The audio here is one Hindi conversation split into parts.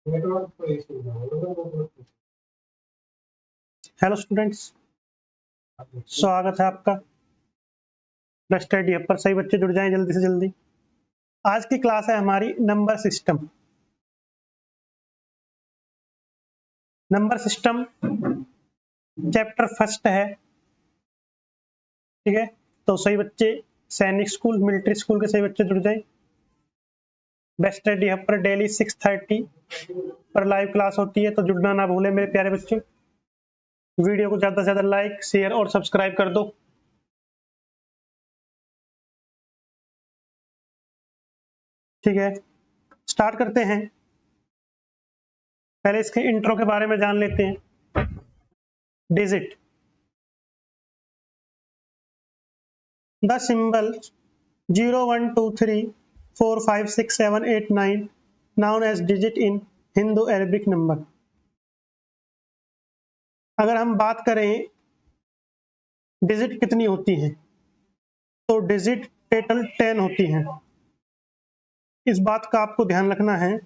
हेलो स्टूडेंट्स, स्वागत है आपका। स्टडी हब पर सही बच्चे जुड़ जाएं जल्दी से जल्दी। आज की क्लास है हमारी number system. Number system chapter first है, ठीक है। तो सही बच्चे सैनिक स्कूल, मिलिट्री स्कूल के सही बच्चे जुड़ जाएं। बेस्ट स्टडी हब पर डेली 6:30 पर लाइव क्लास होती है, तो जुड़ना ना भूलें मेरे प्यारे बच्चों। वीडियो को ज्यादा से ज्यादा लाइक, शेयर और सब्सक्राइब कर दो। ठीक है, स्टार्ट करते हैं। पहले इसके इंट्रो के बारे में जान लेते हैं। Digit, the symbol 0 1 2 3 4 5 6 7 8 9 known as digit in Hindu Arabic number. अगर हम बात करें डिजिट कितनी होती हैं, तो डिजिट टोटल 10 होती हैं। इस बात का आपको ध्यान रखना है।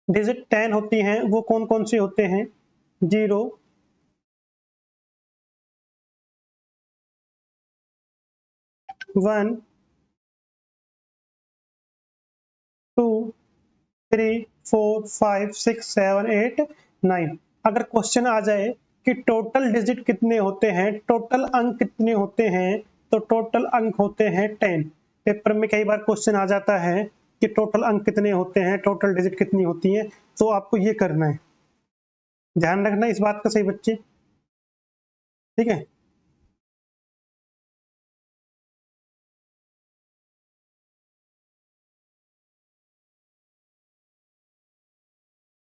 डिजिट 10 होती हैं, वो कौन कौन सी होते हैं? 0 1 2 3 4 5 6 7 8 9। अगर क्वेश्चन आ जाए कि टोटल डिजिट कितने होते हैं, टोटल अंक कितने होते हैं, तो टोटल अंक होते हैं 10। पेपर में कई बार क्वेश्चन आ जाता है कि टोटल अंक कितने होते हैं, टोटल डिजिट कितनी होती है, तो आपको ये करना है, ध्यान रखना इस बात का सही बच्चे, ठीक है।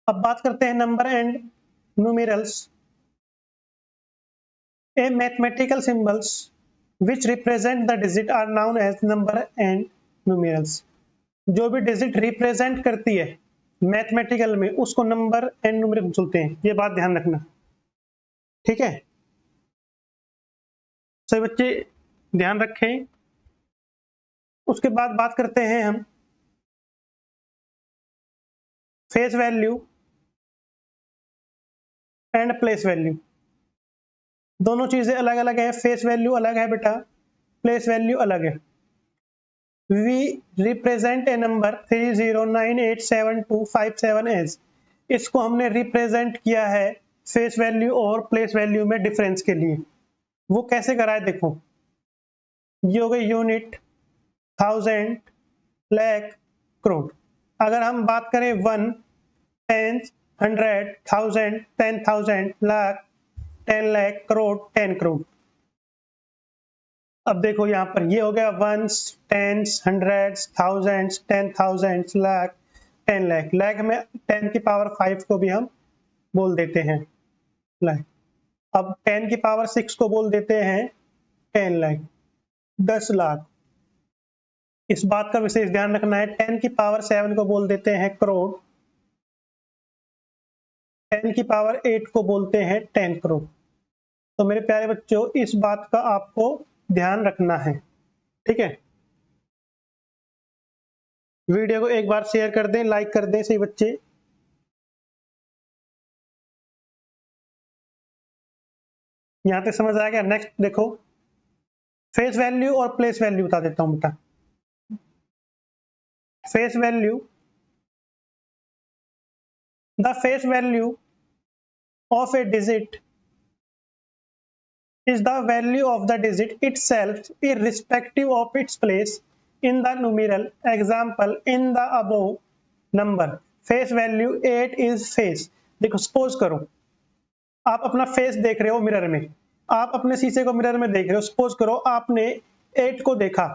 अब बात करते हैं number and numerals. A mathematical symbols which represent the digit are known as number and numerals। जो भी डिजिट रिप्रेजेंट करती है मैथमेटिकल में, उसको नंबर एंड न्यूमेरल बोलते हैं। ये बात ध्यान रखना, ठीक है। सभी बच्चे ध्यान रखें। उसके बाद बात करते हैं हम face value and place value. दोनों चीजें अलग अलग है। फेस वैल्यू अलग है बेटा, प्लेस वैल्यू अलग है। We represent a number 30987257 as। इसको हमने रिप्रेजेंट किया है फेस वैल्यू और प्लेस वैल्यू में डिफरेंस के लिए। वो कैसे कराए देखो, ये हो गई यूनिट, थाउजेंड, लैख, करोड़। अगर हम बात करें 1, 10, 100, 1000, 10,000, लाख, 10 लाख, करोड़, 10 करोड़। अब देखो यहाँ पर ये हो गया once, tens, hundreds, thousands, 10,000, lakh, 10 lakh. Lakh में 10 की पावर 5 को भी हम बोल देते हैं लाख। अब 10 की पावर 6 को बोल देते हैं 10 लाख, 10 लाख। इस बात का विशेष ध्यान रखना है। 10 की पावर 7 को बोल देते हैं करोड़, 10 की पावर 8 को बोलते हैं 10 करोड़। तो मेरे प्यारे बच्चों, इस बात का आपको ध्यान रखना है, ठीक है। वीडियो को एक बार शेयर कर दें, लाइक कर दें सही बच्चे। यहां तक समझ आ गया। नेक्स्ट देखो, फेस वैल्यू और प्लेस वैल्यू बता देता हूं बेटा। Face value, the face value of A digit is the value of the digit itself irrespective of its place in the numeral। example in the above number face value 8 is face। देखो सपोज करो आप अपना फेस देख रहे हो मिरर में, आप अपने शीशे को मिरर में देख रहे हो। सपोज करो आपने 8 को देखा,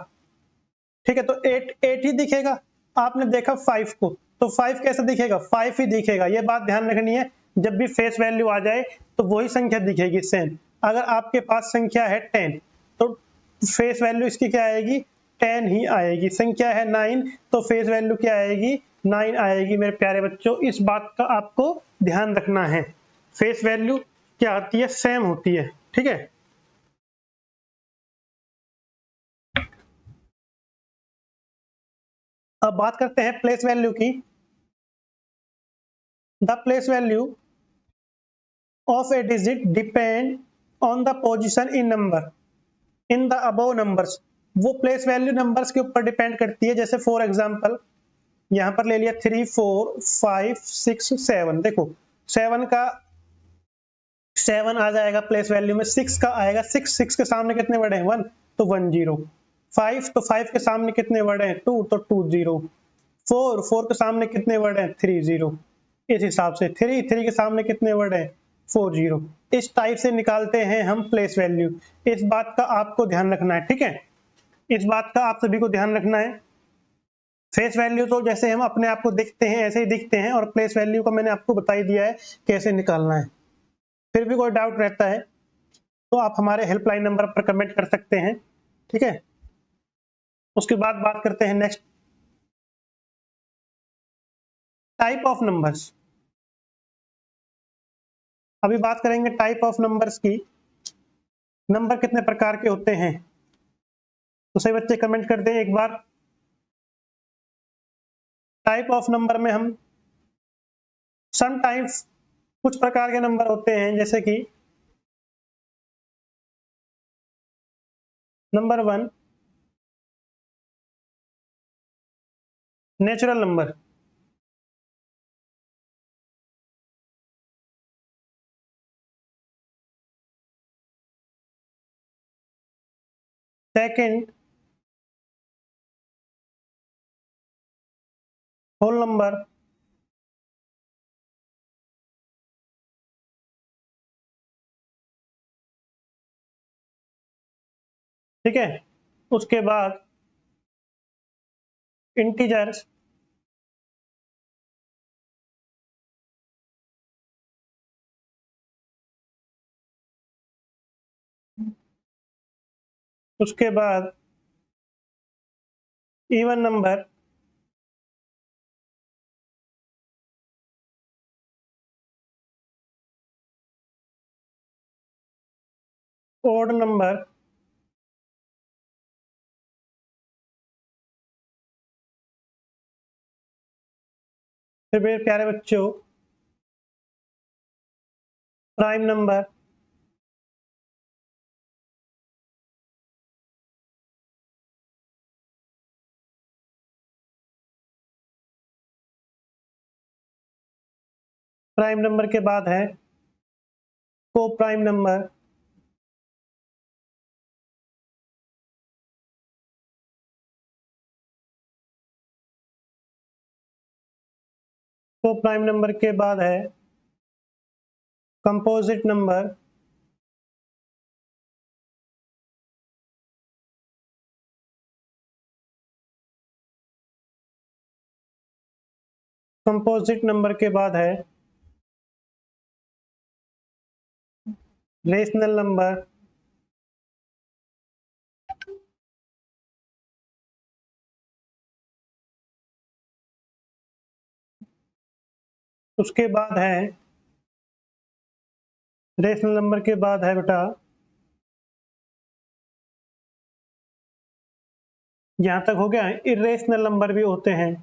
ठीक है, तो 8 ही दिखेगा। आपने देखा 5 को, तो 5 कैसा दिखेगा? 5 ही दिखेगा। ये बात ध्यान रखनी है। जब भी फेस वैल्यू आ जाए तो वही संख्या दिखेगी सेम। अगर आपके पास संख्या है 10, तो फेस वैल्यू इसकी क्या आएगी? 10 ही आएगी। संख्या है 9, तो फेस वैल्यू क्या आएगी? 9 आएगी। मेरे प्यारे बच्चों, इस बात का आपको ध्यान रखना है। फेस वैल्यू क्या होती है? सेम होती है, ठीक है। अब बात करते हैं प्लेस वैल्यू की। The place value of A digit depend on the position in number in the above numbers. वो प्लेस वैल्यू नंबर्स के ऊपर डिपेंड करती है। जैसे फॉर एग्जाम्पल यहाँ पर ले लिया 3, 4, 5, 6, 7। देखो 7 का 7 आ जाएगा प्लेस वैल्यू में, 6 का आएगा 6, 6 के सामने कितने वर्ड हैं 1 तो 1 0, 5 तो 5 के सामने कितने वर्ड हैं 2 तो 2 0, 4 4 के सामने कितने वर्ड हैं 3 0। इस हिसाब से 3 3 के सामने कितने वर्ड हैं 4 0। इस टाइप से निकालते हैं हम प्लेस वैल्यू। इस बात का आपको ध्यान रखना है, ठीक है, इस बात का आप सभी को ध्यान रखना है। फेस वैल्यू तो जैसे हम अपने आप को देखते हैं ऐसे ही दिखते हैं, और प्लेस वैल्यू को मैंने आपको बता ही दिया है कैसे निकालना है। फिर भी कोई डाउट रहता है तो आप हमारे हेल्पलाइन नंबर पर कमेंट कर सकते हैं, ठीक है। उसके बाद बात करते हैं नेक्स्ट, टाइप ऑफ नंबर्स। अभी बात करेंगे टाइप ऑफ नंबर्स की। नंबर कितने प्रकार के होते हैं, तो सही बच्चे कमेंट कर दें एक बार। टाइप ऑफ नंबर में हम सम टाइम्स कुछ प्रकार के नंबर होते हैं, जैसे कि number 1 natural number. Second whole number. ठीक है, उसके बाद इंटीजर्स। उसके बाद इवन नंबर। Odd number. फिर मेरे प्यारे बच्चों प्राइम नंबर। प्राइम नंबर के बाद है को prime number. Coprime number के बाद है कंपोजिट नंबर। कंपोजिट नंबर के बाद है रेशनल नंबर। उसके बाद है रेशनल नंबर के बाद है बेटा, यहां तक हो गया, इरेशनल नंबर भी होते हैं।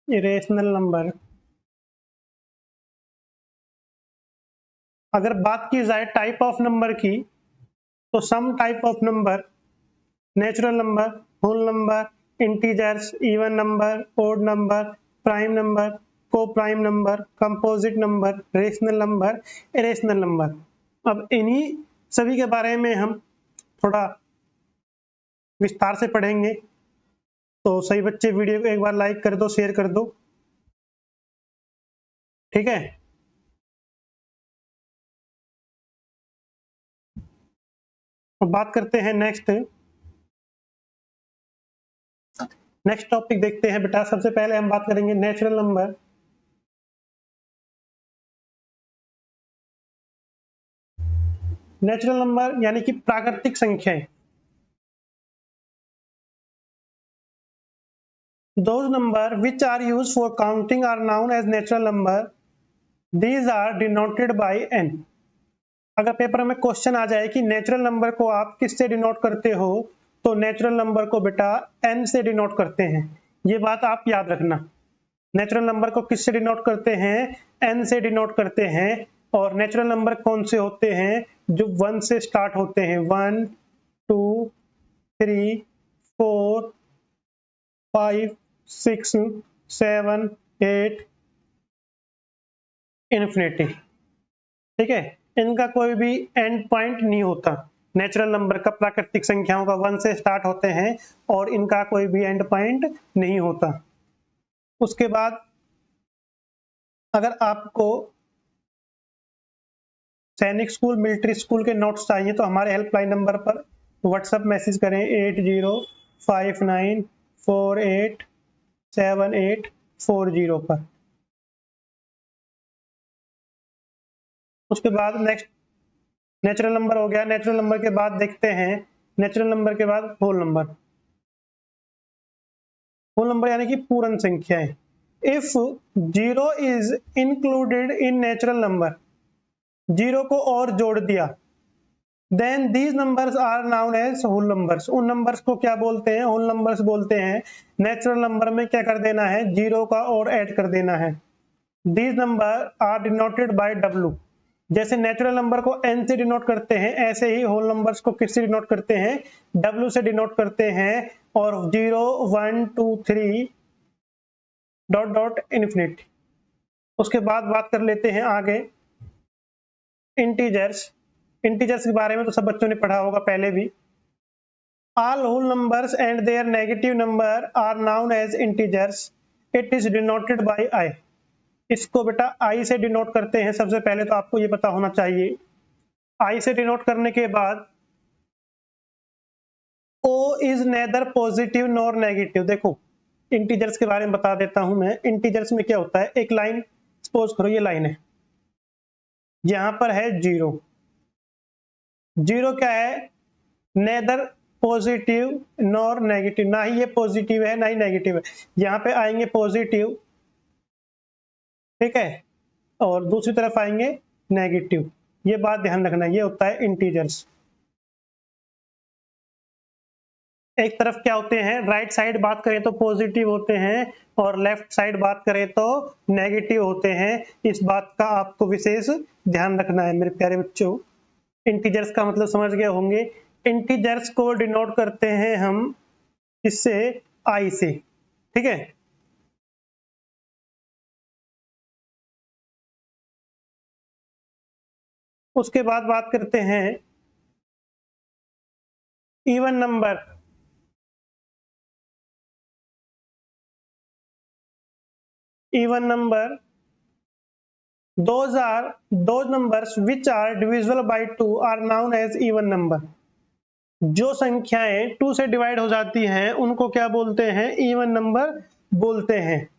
Irrational number. अगर बात की जाए टाइप ऑफ नंबर की, तो some type of number, natural number, whole number, integers, even number, odd number, prime number, coprime number, composite number, rational number, irrational number. अब इन्हीं सभी के बारे में हम थोड़ा विस्तार से पढ़ेंगे। तो सही बच्चे वीडियो को एक बार लाइक कर दो, शेयर कर दो, ठीक है। अब बात करते हैं नेक्स्ट टॉपिक देखते हैं बेटा। सबसे पहले हम बात करेंगे नेचुरल नंबर। नेचुरल नंबर यानी कि प्राकृतिक संख्याएं। Those number which are used for counting are known as natural number. These are denoted by n. अगर पेपर में क्वेश्चन आ जाए कि नेचुरल नंबर को आप किससे डिनोट करते हो, तो नेचुरल नंबर को बेटा n से डिनोट करते हैं। ये बात आप याद रखना, नेचुरल नंबर को किससे डिनोट करते हैं, n से डिनोट करते हैं। और नेचुरल नंबर कौन से होते हैं, जो 1 से स्टार्ट होते हैं, 1 2 3 4 5 6 7 8 इन्फिनिटी। ठीक है, इनका कोई भी एंड पॉइंट नहीं होता। नेचुरल नंबर का, प्राकृतिक संख्याओं का 1 से स्टार्ट होते हैं और इनका कोई भी एंड पॉइंट नहीं होता। उसके बाद अगर आपको सैनिक स्कूल, मिलिट्री स्कूल के नोट्स चाहिए तो हमारे हेल्पलाइन नंबर पर व्हाट्सएप मैसेज करें 8059487840 पर। उसके बाद नेक्स्ट नेचुरल नंबर हो गया। नेचुरल नंबर के बाद देखते हैं, नेचुरल नंबर के बाद होल नंबर। होल नंबर यानी कि पूर्ण संख्याएं। If 0 is included in natural number, 0 को और जोड़ दिया, then these numbers are known as whole numbers. उन नंबर्स को क्या बोलते हैं, होल नंबर्स बोलते हैं। नेचुरल नंबर में क्या कर देना है, 0 का और ऐड कर देना है। These number are denoted by W। जैसे नेचुरल नंबर को n से डिनोट करते हैं, ऐसे ही होल नंबर्स को किससे डिनोट करते हैं, W से डिनोट करते हैं। और 0 1 2 3 डॉट डॉट इन्फिनिटी। उसके बाद बात कर लेते हैं आगे इंटीजर्स। इंटीजर्स के बारे में तो सब बच्चों ने पढ़ा होगा पहले भी। All whole numbers and their negative number are known as integers. It is denoted by I. इसको बेटा I से डिनोट करते हैं। सबसे पहले तो आपको ये पता होना चाहिए। I से डिनोट करने के बाद O is neither positive nor negative। देखो इंटीजर्स के बारे में बता देता हूं मैं। इंटीजर्स में क्या होता है, एक लाइन सपोज करो, ये लाइन है, यहां पर है 0। 0 क्या है, नेदर पॉजिटिव नॉर नेगेटिव, ना ही ये पॉजिटिव है ना ही नेगेटिव है। यहां पे आएंगे पॉजिटिव, ठीक है, और दूसरी तरफ आएंगे नेगेटिव। ये बात ध्यान रखना, ये होता है इंटीजर्स। एक तरफ क्या होते हैं, राइट साइड बात करें तो पॉजिटिव होते हैं और लेफ्ट साइड बात करें तो नेगेटिव होते हैं। इस बात का आपको विशेष ध्यान रखना है मेरे प्यारे बच्चों। इंटीजर्स का मतलब समझ गए होंगे। इंटीजर्स को डिनोट करते हैं हम इससे, आई से, ठीक है। उसके बाद बात करते हैं even number. Even number, those numbers which are divisible by 2 are known as even number। जो संख्याएं 2 से डिवाइड हो जाती हैं उनको क्या बोलते हैं, इवन नंबर बोलते हैं।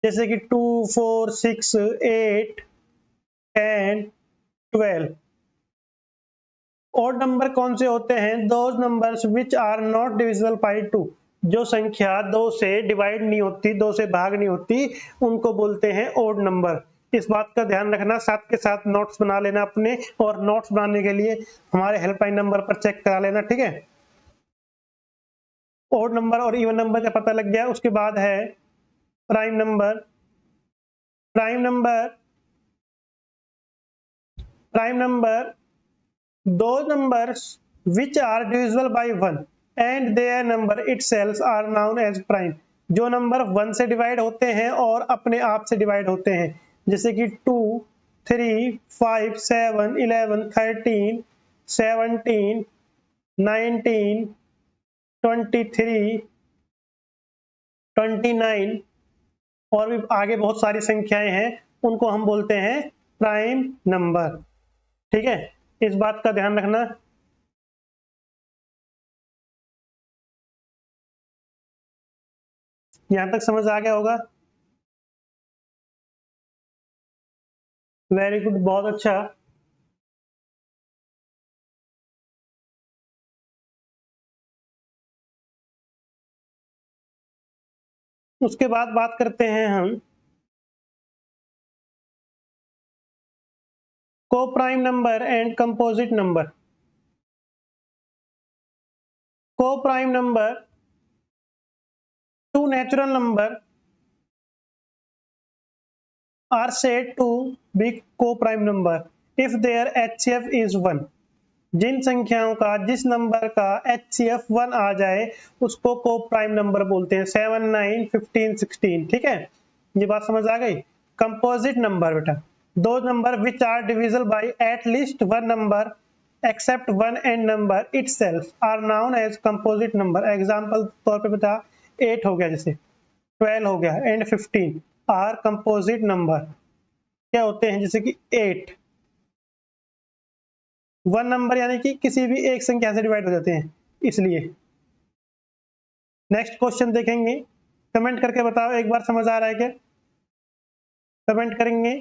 जैसे कि 2 4 6 8 10 12। ऑड नंबर कौन से होते हैं, those numbers which are not divisible by 2। जो संख्या 2 से डिवाइड नहीं होती, 2 से भाग नहीं होती, उनको बोलते हैं ऑड नंबर। इस बात का ध्यान रखना, साथ के साथ नोट्स बना लेना अपने, और नोट्स बनाने के लिए हमारे हेल्पलाइन नंबर पर चेक करा लेना, ठीक है। ऑड नंबर और इवन नंबर का पता लग गया। उसके बाद है prime number. Prime number, prime number those numbers which are divisible by 1 and their number itself are known as prime। जो नंबर 1 से डिवाइड होते हैं और अपने आप से डिवाइड होते हैं, जैसे कि 2 3 5 7 11 13 17 19 23 29, और भी आगे बहुत सारी संख्याएं हैं, उनको हम बोलते हैं प्राइम नंबर, ठीक है। इस बात का ध्यान रखना। यहां तक समझ आ गया होगा, वेरी गुड, बहुत अच्छा। उसके बाद बात करते हैं हम Co-prime number and composite number. Co-prime number, two natural number are said to be co-prime number if their HCF is 1. जिन संख्याओं का जिस नंबर का HCF 1 आ जाए उसको को प्राइम नंबर बोलते हैं। 7, 9, 15, 16। ठीक है, ये बात समझ आ गई। कंपोजिट नंबर बेटा, दो number which are divisible by at least one number except one and number itself are known as composite number. Example तौर पे बेटा 8 हो गया, जैसे 12 हो गया एंड 15 आर कंपोजिट नंबर। क्या होते हैं? जैसे कि 8 वन नंबर यानी कि किसी भी एक संख्या से डिवाइड हो जाते हैं, इसलिए। नेक्स्ट क्वेश्चन देखेंगे, कमेंट करके बताओ एक बार समझ आ रहा है क्या? कमेंट करेंगे।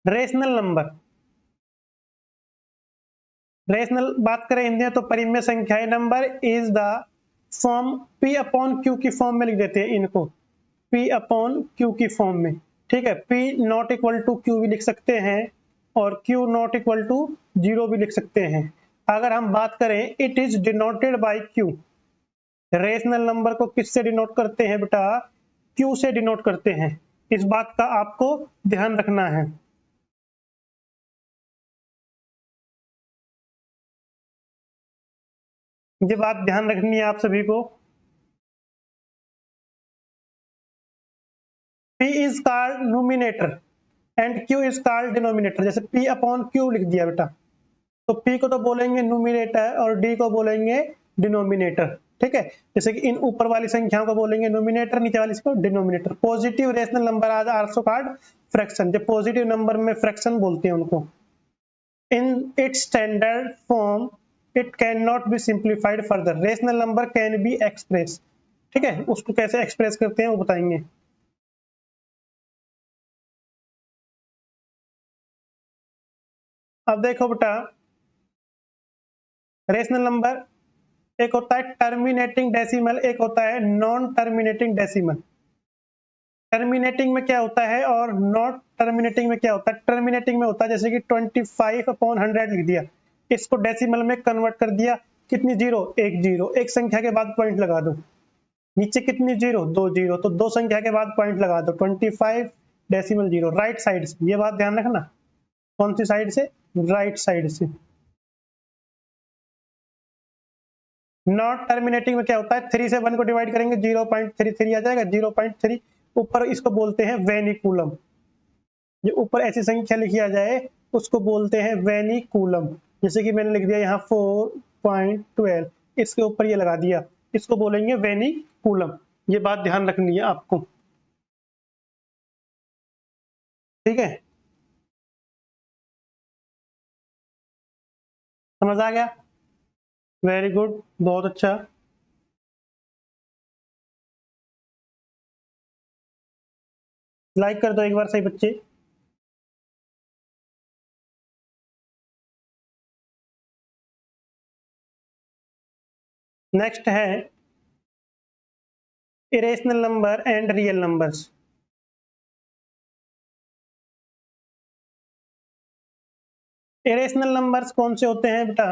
रेशनल नंबर, रेशनल बात करें हिंदी में तो परिमेय संख्याएं। Number is the form P upon Q की फॉर्म में लिख देते हैं इनको, P अपॉन Q की फॉर्म में। ठीक है, P not equal to Q भी लिख सकते हैं और Q नॉट इक्वल टू 0 भी लिख सकते हैं। अगर हम बात करें it is denoted bye Q, rational number को किससे डिनोट करते हैं बेटा? Q से डिनोट करते हैं। इस बात का आपको ध्यान रखना है। ये बात ध्यान रखनी है आप सभी को। P is called numerator and Q is called denominator। जैसे P अपॉन Q लिख दिया बेटा, तो P को तो बोलेंगे न्यूमिनेटर और D को बोलेंगे डिनोमिनेटर। ठीक है, जैसे कि इन ऊपर वाली संख्याओं को बोलेंगे न्यूमिनेटर, नीचे वाली इसको डिनोमिनेटर। पॉजिटिव रेशनल नंबर आज आल्सो कॉल्ड फ्रैक्शन। जो पॉजिटिव नंबर में फ्रैक्शन बोलते हैं उनको। In its standard form it can not be simplified further. Rational number can be express. ठीक है, उसको कैसे एक्सप्रेस करते हैं वो बताएंगे। अब देखो बेटा, रेशनल नंबर एक होता है टर्मिनेटिंग डेसिमल, एक होता है नॉन टर्मिनेटिंग डेसिमल। टर्मिनेटिंग में क्या होता है और नॉट टर्मिनेटिंग में क्या होता है? टर्मिनेटिंग में होता है जैसे कि 25 अपॉन 100 लिख दिया, इसको डेसिमल में कन्वर्ट कर दिया। कितनी जीरो? एक जीरो, एक संख्या के बाद पॉइंट लगा दो। नीचे कितनी जीरो? दो जीरो, तो दो संख्या के बाद पॉइंट लगा दो। 25 डेसिमल जीरो, राइट साइड से। ये बात ध्यान रखना। कौन सी साइड से? राइट साइड से। नॉट टर्मिनेटिंग में क्या होता है? 3 से 1 को डिवाइड करेंगे 0.33 आ जाएगा, 0.3 ऊपर, इसको बोलते हैं वेनिकुलम। जो ऊपर ऐसी संख्या लिखी आ जाए उसको बोलते हैं वेनिकुलम। जैसे कि मैंने लिख दिया यहाँ 4.12, इसके ऊपर ये लगा दिया, इसको बोलेंगे वेनिकुलम। ये बात ध्यान रखनी है आपको। ठीक है, समझ आ गया? वेरी गुड, बहुत अच्छा। लाइक कर दो एक बार सही बच्चे। नेक्स्ट है irrational number and real numbers. Irrational numbers कौन से होते हैं बेटा?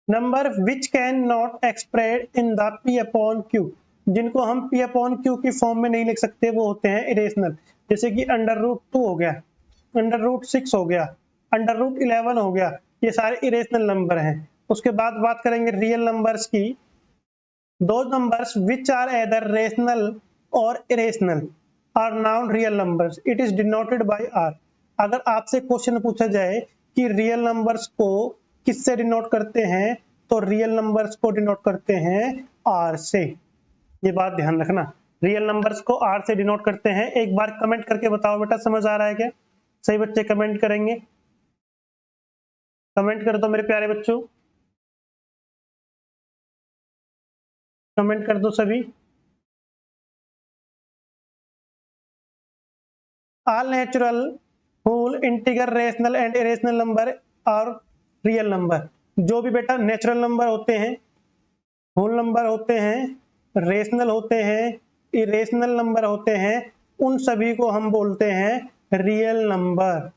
Number which can not express in the P upon Q, जिनको हम P अपॉन Q की फॉर्म में नहीं लिख सकते, वो होते हैं इरेशनल। जैसे कि √2 हो गया, √6 हो गया, √11 हो गया, ये सारे इरेशनल नंबर हैं। उसके बाद बात करेंगे रियल नंबर्स की। दो numbers which are either rational और irrational are known real numbers, it is denoted by R। अगर आपसे क्वेश्चन पूछा जाए कि रियल नंबर्स को किससे डिनोट करते हैं, तो रियल नंबर्स को डिनोट करते हैं R से। ये बात ध्यान रखना, रियल नंबर्स को R से डिनोट करते हैं। एक बार कमेंट करके बताओ बेटा, समझ आ रहा है क्या? सही बच्चे कमेंट करेंगे, कमेंट कर दो मेरे प्यारे बच्चों, कमेंट कर दो सभी। All natural, whole, integer, rational and irrational number और रियल नंबर। जो भी बेटा नेचुरल नंबर होते हैं, होल नंबर होते हैं, रेशनल होते हैं, इरेशनल नंबर होते हैं, उन सभी को हम बोलते हैं रियल नंबर।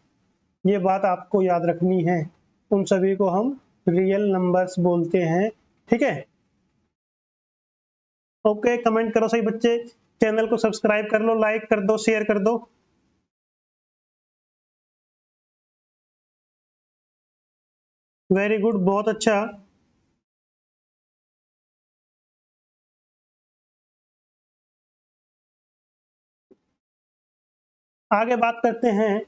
ये बात आपको याद रखनी है, उन सभी को हम रियल नंबर्स बोलते हैं, ठीक है। ओके, कमेंट करो सही बच्चे, चैनल को सब्सक्राइब कर लो, लाइक कर दो, शेयर कर दो। वेरी गुड, बहुत अच्छा। आगे बात करते हैं,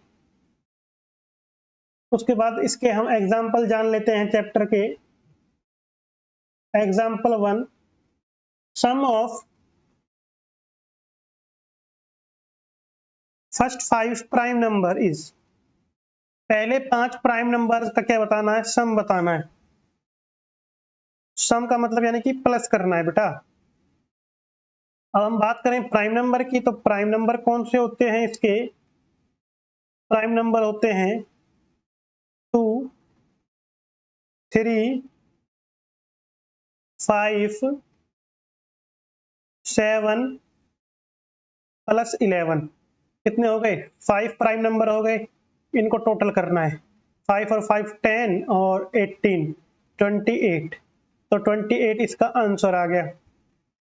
उसके बाद इसके हम एग्जाम्पल जान लेते हैं चैप्टर के। Example 1, sum of first 5 prime number is. पहले 5 प्राइम नंबर का क्या बताना है, सम बताना है। सम का मतलब यानी कि प्लस करना है बेटा। अब हम बात करें प्राइम नंबर की, तो प्राइम नंबर कौन से होते हैं इसके? प्राइम नंबर होते हैं 2, 3, 5, 7 प्लस 11। कितने हो गए? 5 प्राइम नंबर हो गए, इनको टोटल करना है। 5 और 5 10 और 18 28, तो 28 इसका आंसर आ गया।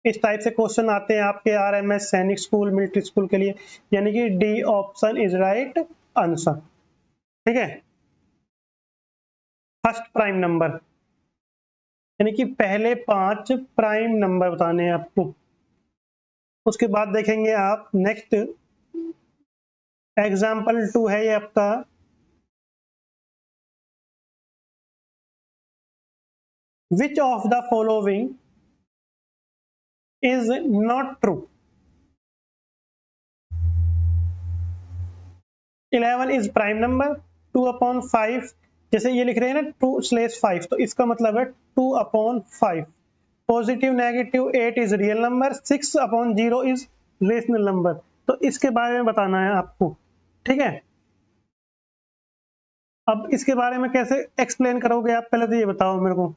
इस टाइप से क्वेश्चन आते हैं आपके आरएमएस सैनिक स्कूल, मिलिट्री स्कूल के लिए, यानी कि D option is right answer, ठीक है। फर्स्ट प्राइम नंबर यानी कि पहले 5 प्राइम नंबर बताने हैं आपको। उसके बाद देखेंगे आप नेक्स्ट एग्जाम्पल 2 है ये आपका। विच of the following is not true? 11 is prime number, 2/5, जैसे ये लिख रहे हैं ना 2/5, तो इसका मतलब है 2/5। Positive negative 8 is real number, 6/0 is rational number. तो इसके बारे में बताना है आपको, ठीक है। अब इसके बारे में कैसे एक्सप्लेन करोगे आप, पहले तो ये बताओ मेरे को।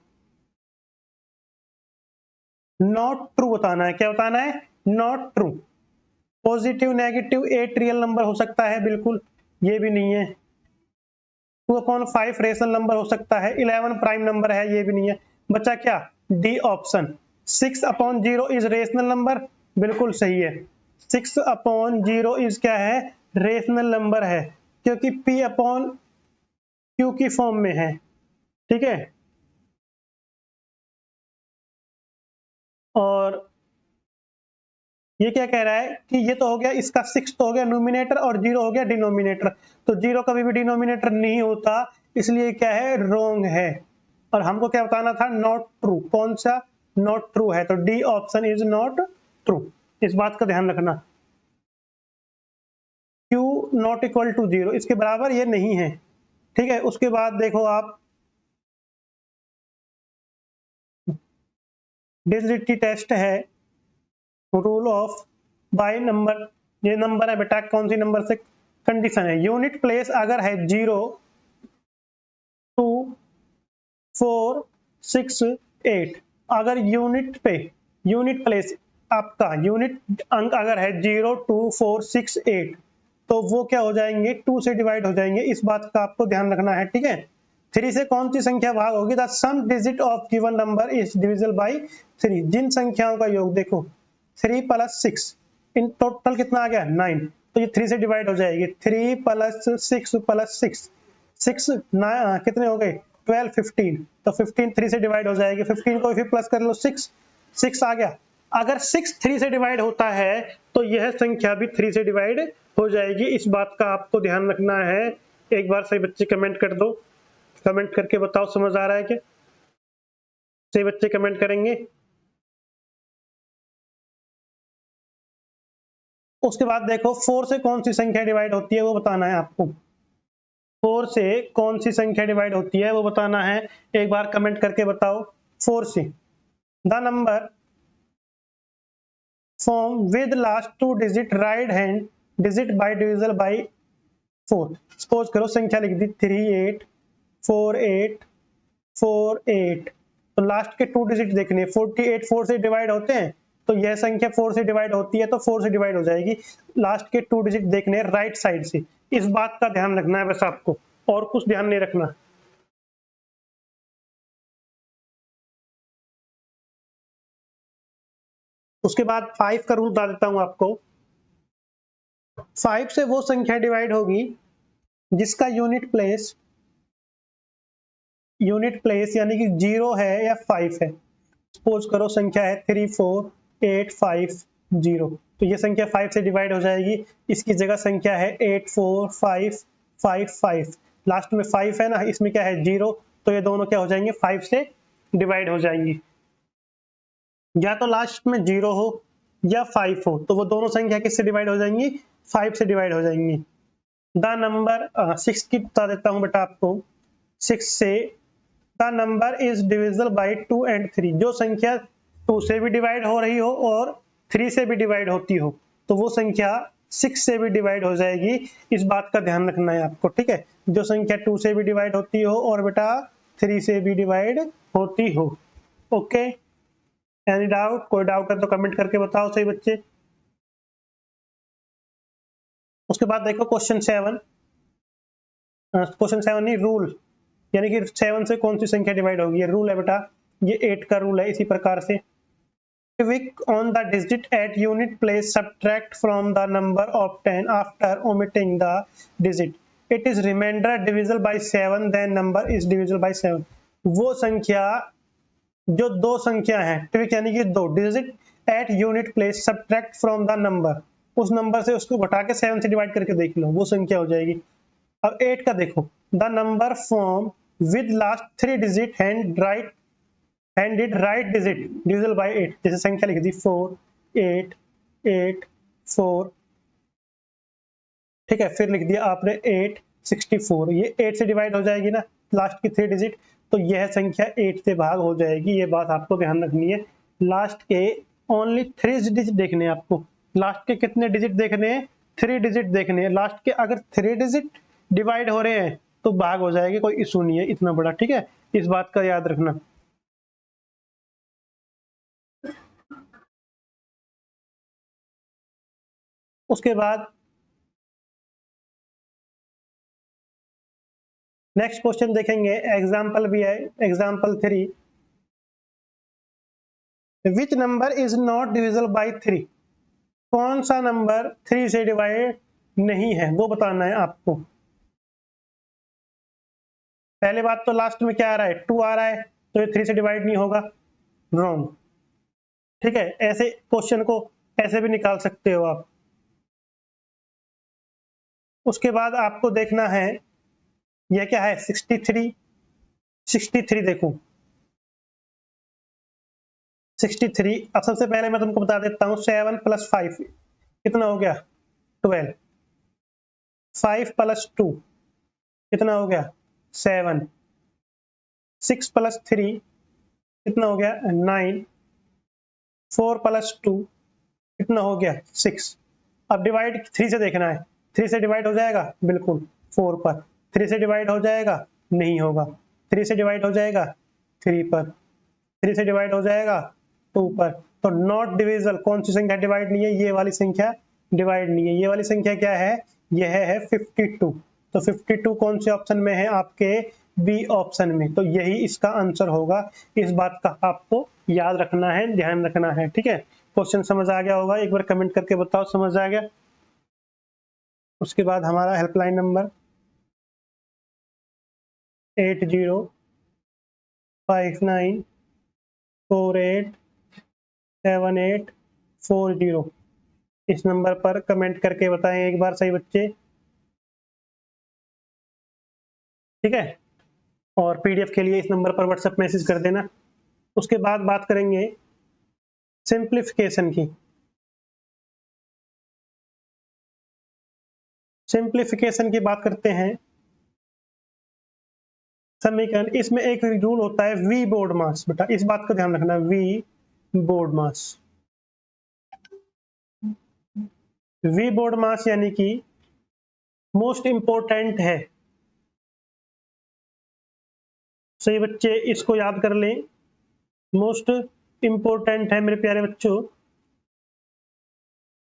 नॉट ट्रू बताना है। क्या बताना है? Not true. Positive negative 8 real number हो सकता है, बिल्कुल, ये भी नहीं है। 2/5 रेशनल नंबर हो सकता है, 11 प्राइम नंबर है, ये भी नहीं है। बचा क्या? D option. 6/0 is rational number, बिल्कुल सही है। 6/0 इज क्या है? रेशनल नंबर है, क्योंकि P/Q की फॉर्म में है, ठीक है। और ये क्या कह रहा है कि ये तो हो गया, इसका 6 तो हो गया न्यूमिनेटर और 0 हो गया डिनोमिनेटर। तो 0 कभी भी डिनोमिनेटर नहीं होता, इसलिए क्या है? रॉन्ग है। और हमको क्या बताना था? Not true. कौन सा नॉट ट्रू है? तो D option is not true. इस बात का ध्यान रखना। Q नॉट इक्वल टू 0, इसके बराबर ये नहीं है, ठीक है। उसके बाद देखो आप डिजिटी टेस्ट है, रूल ऑफ बाय नंबर। ये नंबर है बेटा, कौन सी नंबर से कंडीशन है? यूनिट प्लेस अगर है 0, 2, 4, 6, 8, अगर यूनिट प्लेस आपका यूनिट अंक अगर है 0, 2, 4, 6, 8, तो वो क्या हो जाएंगे? 2 से डिवाइड हो जाएंगे। इस बात का आपको ध्यान रखना है, ठीक है। 3 से कौन सी संख्या भाग होगी? The sum digit of given number is divisible by 3। जिन संख्याओं का योग देखो 3 + 6, इन टोटल कितना आ गया? 9, तो ये 3 से डिवाइड हो जाएगी। 3 + 6 + 6, 6 कितने हो गए? 12, 15, तो 15 3 से डिवाइड हो जाएगी। 15 को फिर प्लस कर लो, 6 आ गया। अगर 6 3 से डिवाइड होता है तो यह संख्या भी 3 से डिवाइड हो जाएगी। इस बात का आपको ध्यान रखना है। एक बार सही बच्चे कमेंट कर दो, कमेंट करके बताओ समझ आ रहा है क्या? सही बच्चे कमेंट करेंगे। उसके बाद देखो 4 से कौन सी संख्या डिवाइड होती है वो बताना है आपको। 4 से कौन सी संख्या डिवाइड होती है वो बताना है, एक बार कमेंट करके बताओ। 4 से the number form with last 2 digit right hand digit bye divisible by 4। Suppose करो संख्या लिख दी 38, 48, 48, तो लास्ट के 2 डिजिट देखने। 48 4 से डिवाइड होते हैं? तो यह संख्या 4 से डिवाइड होती है तो 4 से डिवाइड हो जाएगी। लास्ट के 2 डिजिट देखने राइट साइड से, इस बात का ध्यान रखना है बस आपको, और कुछ ध्यान नहीं रखना। उसके बाद 5 का रूल बता देता हूं आपको। 5 से वो संख्या डिवाइड होगी जिसका यूनिट प्लेस यानी कि 0 है या 5 है। सपोज करो संख्या है 3 4 8 5 0, तो ये संख्या 5 से डिवाइड हो जाएगी। इसकी जगह संख्या है 8 4 5 5 5, लास्ट में 5 है ना, इसमें क्या है 0, तो ये दोनों क्या हो जाएंगे 5 से डिवाइड हो जाएंगी। या तो लास्ट में 0 हो या 5 हो, तो वो दोनों संख्या किससे डिवाइड हो जाएंगी 5 से डिवाइड हो जाएंगी। द नंबर 6 की बता देता हूं बेटा आपको। 6 से the number is divisible bye 2 and 3, जो संख्या 2 से भी डिवाइड हो रही हो और 3 से भी डिवाइड होती हो तो वो संख्या 6 से भी डिवाइड हो जाएगी। इस बात का ध्यान रखना है आपको, ठीक है। जो संख्या 2 से भी डिवाइड होती हो और बेटा 3 से भी डिवाइड होती हो। Okay, any doubt? कोई डाउट है तो कमेंट करके बताओ सही बच्चे। उसके बाद देखो क्वेश्चन 7, क्वेश्चन 7 नहीं रूल, यानी कि 7 से कौन सी संख्या डिवाइड होगी, ये रूल है बेटा, ये 8 का रूल है। इसी प्रकार से Click on the digit at unit place, subtract from the number of 10 after omitting the digit. It is remainder divisible by 7, then number is divisible by 7. वो संख्या जो दो संख्या है, ट्रिक यानी कि दो digit at unit place subtract from the number, उस नंबर से उसको घटा के 7 से डिवाइड करके देख लो, वो संख्या हो जाएगी। अब 8 का देखो, the number form with last 3 digit and did right digit divisible by 8, जैसे संख्या लिख दी 4 8 8 4, ठीक है, फिर लिख दिया आपने 8 64, ये 8 से डिवाइड हो जाएगी ना लास्ट की 3 डिजिट, तो यह संख्या 8 से भाग हो जाएगी। ये बात आपको ध्यान रखनी है। लास्ट के ओनली 3 डिजिट देखने हैं आपको, लास्ट के कितने डिजिट देखने हैं 3 डिजिट देखने हैं। लास्ट के अगर 3 डिजिट डिवाइड हो रहे हैं तो भाग हो जाएगी, कोई इशू नहीं है इतना बड़ा, ठीक है, इस बात का याद रखना। उसके बाद नेक्स्ट क्वेश्चन देखेंगे, एग्जाम्पल भी है, example 3, which number is not divisible by 3, कौन सा नंबर 3 से डिवाइड नहीं है वो बताना है आपको। पहले बात तो लास्ट में क्या आ रहा है 2 आ रहा है, तो ये 3 से डिवाइड नहीं होगा, रॉन्ग, ठीक है। ऐसे क्वेश्चन को ऐसे भी निकाल सकते हो आप। उसके बाद आपको देखना है यह क्या है 63 देखो 63। अब सबसे पहले मैं तुमको बता देता हूं 7 + 5 कितना हो गया 12, 5 + 2 कितना हो गया 7, 6 + 3 कितना हो गया 9, 4 + 2 कितना हो गया 6। अब डिवाइड 3 से देखना है, 3 से डिवाइड हो जाएगा बिल्कुल 4 पर, 3 से डिवाइड हो जाएगा नहीं होगा, 3 से डिवाइड हो जाएगा 3 पर, 3 से डिवाइड हो जाएगा 2 पर, तो नॉट डिविजिबल, कौन सी संख्या डिवाइड नहीं है, ये वाली संख्या डिवाइड नहीं है। ये वाली संख्या क्या है, यह है 52, तो 52 कौन से ऑप्शन में है आपके बी ऑप्शन में, तो यही इसका आंसर होगा। इस बात का आपको याद रखना है, ध्यान रखना है, ठीक है। क्वेश्चन समझ आ गया होगा, एक बार कमेंट करके बताओ समझ आ गया। उसके बाद हमारा हेल्पलाइन नंबर 8059487840, इस नंबर पर कमेंट करके बताएं एक बार सही बच्चे, ठीक है। और पीडीएफ के लिए इस नंबर पर व्हाट्सएप मैसेज कर देना। उसके बाद बात करेंगे सिंप्लीफिकेशन की। सिंप्लीफिकेशन की बात करते हैं, समीकरण, इसमें एक रूल होता है वी बोर्ड मास, बेटा इस बात का ध्यान रखना, we board mass, we board mass यानी कि मोस्ट इंपोर्टेंट है, सही बच्चे इसको याद कर लें, मोस्ट इंपोर्टेंट है मेरे प्यारे बच्चों।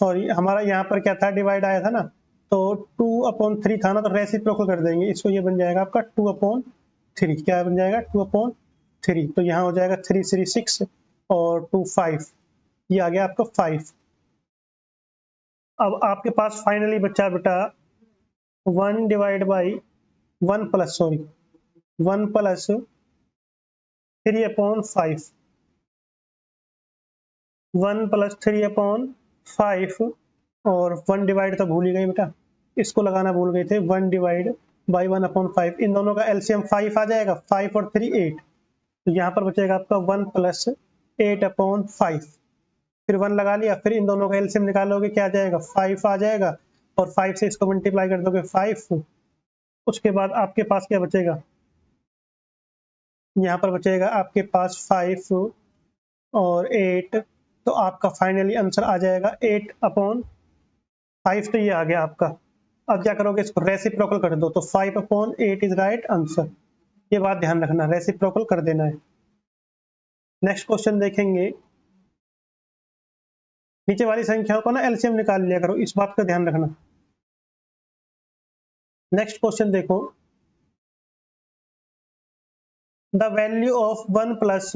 सॉरी हमारा यहाँ पर क्या था, डिवाइड आया था ना, तो 2/3 था ना, तो रेसिप्रोकल कर देंगे इसको, ये बन जाएगा आपका 2/3। क्या बन जाएगा 2/3, तो यहाँ हो जाएगा 3 3 6 और 2 5, ये आ गया आपका 5। अब आपके पास फाइनली बचा बेटा 1 डिवाइड बाई 1 प्लस 3/5, 1 प्लस 3/5 और 1 डिवाइड तो भूल ही गए बेटा, इसको लगाना भूल गए थे। 1 डिवाइड बाई 1/5, इन दोनों का एलसीएम 5 आ जाएगा, 5 और 3 8, तो यहाँ पर बचेगा आपका 1 प्लस 8/5, फिर 1 लगा लिया, फिर इन दोनों का एलसीएम निकालोगे, क्या आ जाएगा 5 आ जाएगा, और 5 से इसको मल्टीप्लाई कर दोगे 5, उसके बाद आपके पास क्या बचेगा, यहाँ पर बचेगा आपके पास 5 और 8, तो आपका फाइनली आंसर आ जाएगा 8/5, तो ये आ गया आपका। अब क्या करोगे, इसको रेसिप्रोकल कर दो, तो 5/8 इज राइट आंसर, ये बात ध्यान रखना, रेसिप्रोकल कर देना है। नेक्स्ट क्वेश्चन देखेंगे, नीचे वाली संख्याओं को ना एलसीएम निकाल लिया करो, इस बात का ध्यान रखना। नेक्स्ट क्वेश्चन देखो, द वैल्यू ऑफ 1 प्लस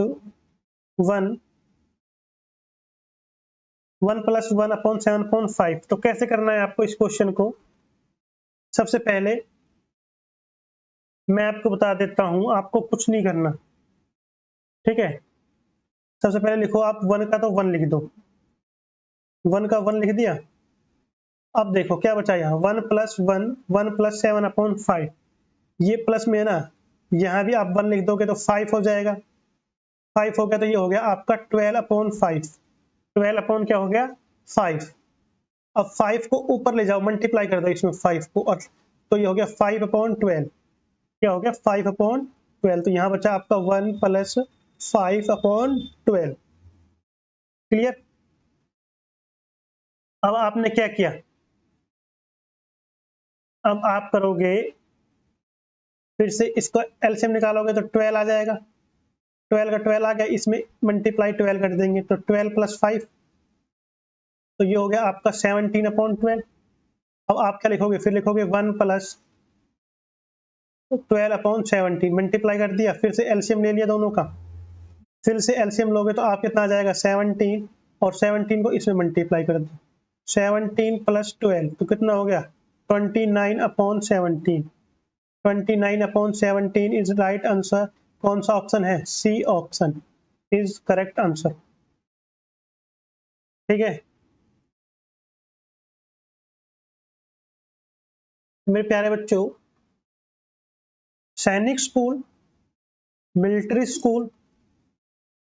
1/7.5, तो कैसे करना है आपको इस क्वेश्चन को। सबसे पहले मैं आपको बता देता हूं, आपको कुछ नहीं करना, ठीक है। सबसे पहले लिखो आप 1 का तो 1 लिख दो, 1 का 1 लिख दिया। अब देखो क्या बचा यहाँ, 1 प्लस 7/5, ये प्लस में है ना, यहाँ भी आप 1 लिख दोगे तो 5 हो जाएगा, 5 हो गया, तो ये हो गया आपका 12/5, 12 अपॉन क्या हो गया 5। अब 5 को ऊपर ले जाओ, मल्टीप्लाई कर दो इसमें 5 को, और तो ये हो गया 5/12, क्या हो गया 5/12, तो यहाँ बचा आपका 1 प्लस 5/12। क्लियर। अब आपने क्या किया, अब आप करोगे फिर से इसको एलसीएम निकालोगे तो 12 आ जाएगा, 12 का 12 आ गया, इसमें मल्टीप्लाई 12 कर देंगे, तो 12 प्लस 5, तो ये हो गया आपका 17/12। अब आप क्या लिखोगे, फिर लिखोगे 1 प्लस 12/17, मल्टीप्लाई कर दिया, फिर से एलसीएम ले लिया दोनों का, फिर से एलसीएम लोगे तो आप कितना आ जाएगा 17, और 17 को इसमें मल्टीप्लाई कर दो, 17 प्लस 12 तो कितना हो गया 29/17, 29/17 इज राइट आंसर। कौन सा ऑप्शन है, C option is correct answer, ठीक है। मेरे प्यारे बच्चों, सैनिक school, military school,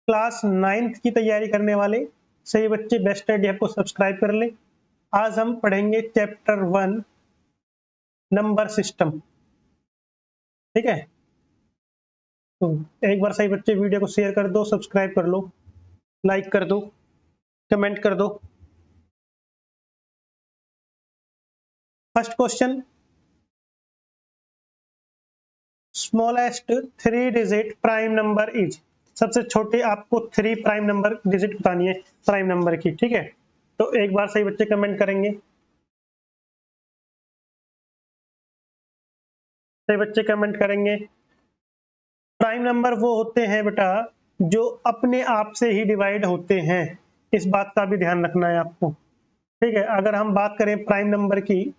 class 9th की तैयारी करने वाले सही बच्चे बेस्ट स्टडी ऐप को सब्सक्राइब कर ले। आज हम पढ़ेंगे चैप्टर 1 नंबर सिस्टम, ठीक है। तो एक बार सही बच्चे वीडियो को शेयर कर दो, सब्सक्राइब कर लो, लाइक कर दो, कमेंट कर दो। First question, smallest 3 digit prime number is, सबसे छोटे आपको 3 प्राइम नंबर डिजिट बतानी है प्राइम नंबर की, ठीक है। तो एक बार सही बच्चे कमेंट करेंगे, सही बच्चे कमेंट करेंगे। प्राइम नंबर वो होते हैं बेटा जो अपने आप से ही डिवाइड होते हैं, इस बात का भी ध्यान रखना है आपको, ठीक है। अगर हम बात करें प्राइम नंबर की,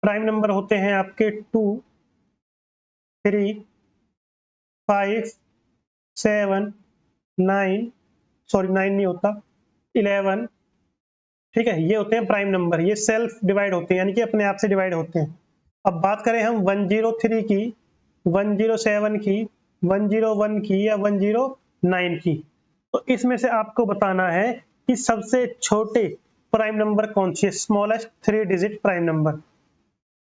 प्राइम नंबर होते हैं आपके 2 3 5 7 9, सॉरी 9 नहीं होता, 11, ठीक है। ये होते हैं प्राइम नंबर, ये सेल्फ डिवाइड होते हैं, यानी कि अपने आप से डिवाइड होते हैं। अब बात करें हम 103 की, 107 की, 101 की या 109 की, तो इसमें से आपको बताना है कि सबसे छोटे प्राइम नंबर कौन सी है, स्मॉलेस्ट 3 डिजिट प्राइम नंबर।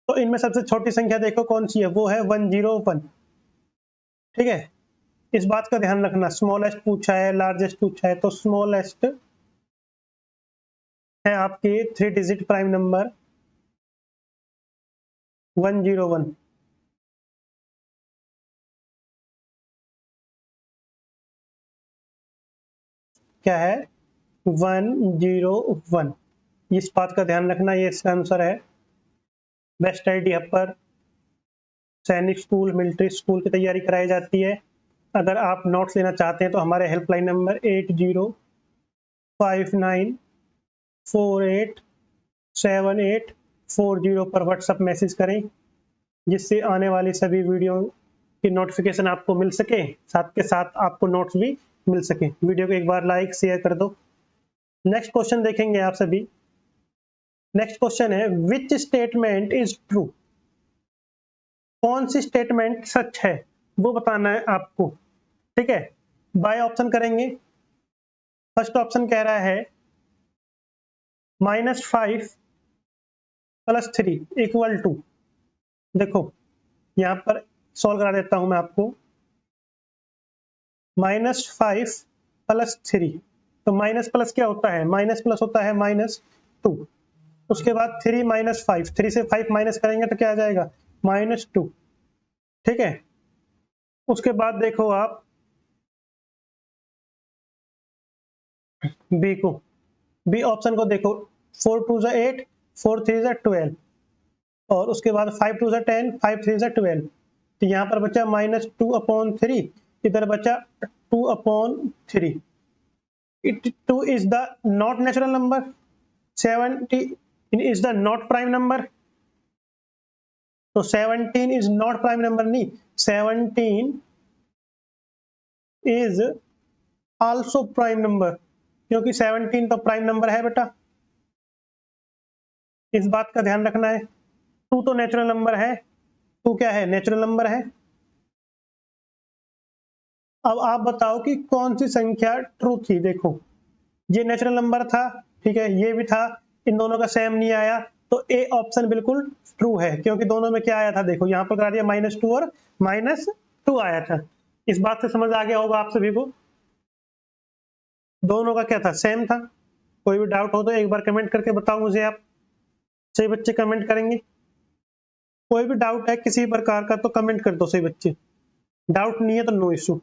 तो इनमें सबसे छोटी संख्या देखो कौन सी है, वो है 101, ठीक है। इस बात का ध्यान रखना, स्मॉलेस्ट पूछा है लार्जेस्ट पूछा है, तो स्मॉलेस्ट है आपके 3 डिजिट प्राइम नंबर 101, क्या है 101। इस बात का ध्यान रखना, ये इसका आंसर है। बेस्ट आईडी पर सैनिक स्कूल, मिलिट्री स्कूल की तैयारी कराई जाती है। अगर आप नोट्स लेना चाहते हैं तो हमारे हेल्पलाइन नंबर 8059487840 पर व्हाट्सएप मैसेज करें, जिससे आने वाली सभी वीडियो की नोटिफिकेशन आपको मिल सके, साथ के साथ आपको नोट्स भी मिल सके। वीडियो को एक बार लाइक शेयर कर दो। नेक्स्ट क्वेश्चन देखेंगे आप सभी। नेक्स्ट क्वेश्चन है विच स्टेटमेंट इज ट्रू। कौन सी स्टेटमेंट सच है वो बताना है आपको, ठीक है। बाय ऑप्शन करेंगे। फर्स्ट ऑप्शन कह रहा है -5 + 3 = 2। देखो यहां पर सॉल्व करा देता हूं मैं आपको। -5 + 3, तो माइनस प्लस क्या होता है, माइनस प्लस होता है -2। उसके बाद 3 - 5, 3 से 5 माइनस करेंगे तो क्या आ जाएगा -2, ठीक है। उसके बाद देखो आप बी को, बी ऑप्शन को देखो। 4 2 = 8, 4 3 = 12, और उसके बाद 5 2 = 10, 5 3 = 12। तो यहाँ पर बचा -2/3, इधर बचा 2/3। 2 is the not natural number, 17 is the not prime number। तो 17 is not prime number नहीं, 17 is also prime number, क्योंकि 17 तो प्राइम नंबर है बेटा, इस बात का ध्यान रखना है। 2 तो नेचुरल नंबर है, 2 क्या है, नेचुरल नंबर है। अब आप बताओ कि कौन सी संख्या ट्रू थी। देखो ये नेचुरल नंबर था, ठीक है, ये भी था, इन दोनों का सेम नहीं आया, तो ए ऑप्शन बिल्कुल ट्रू है, क्योंकि दोनों में क्या आया था, देखो यहाँ पर करा दिया -2 और -2 आया था। इस बात से समझ आ गया होगा आप सभी को, दोनों का क्या था, सेम था। कोई भी डाउट हो तो एक बार कमेंट करके बताओ मुझे आप। सही बच्चे कमेंट करेंगे, कोई भी डाउट है किसी प्रकार का तो कमेंट कर दो सही बच्चे, डाउट नहीं है तो नो इशू।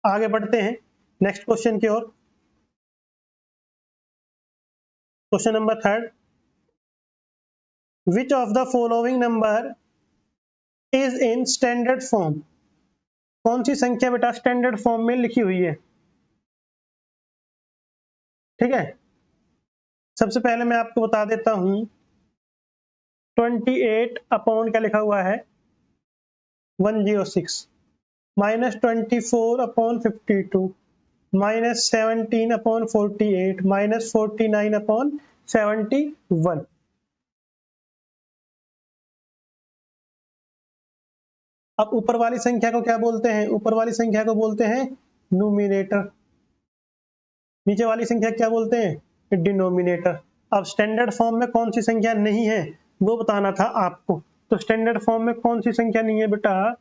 आगे बढ़ते हैं नेक्स्ट क्वेश्चन की ओर। Question number 3, which of the following number is in standard form. कौन सी संख्या बेटा स्टैंडर्ड फॉर्म में लिखी हुई है, ठीक है। सबसे पहले मैं आपको बता देता हूं, 28 अपॉन क्या लिखा हुआ है 106, -24/52, -17/48, -49/71। अब ऊपर वाली संख्या को क्या बोलते हैं, ऊपर वाली संख्या को बोलते हैं न्यूमिनेटर, नीचे वाली संख्या क्या बोलते हैं, डिनोमिनेटर। अब स्टैंडर्ड फॉर्म में कौन सी संख्या नहीं है वो बताना था आपको। तो स्टैंडर्ड फॉर्म में कौन सी संख्या नहीं है बेटा,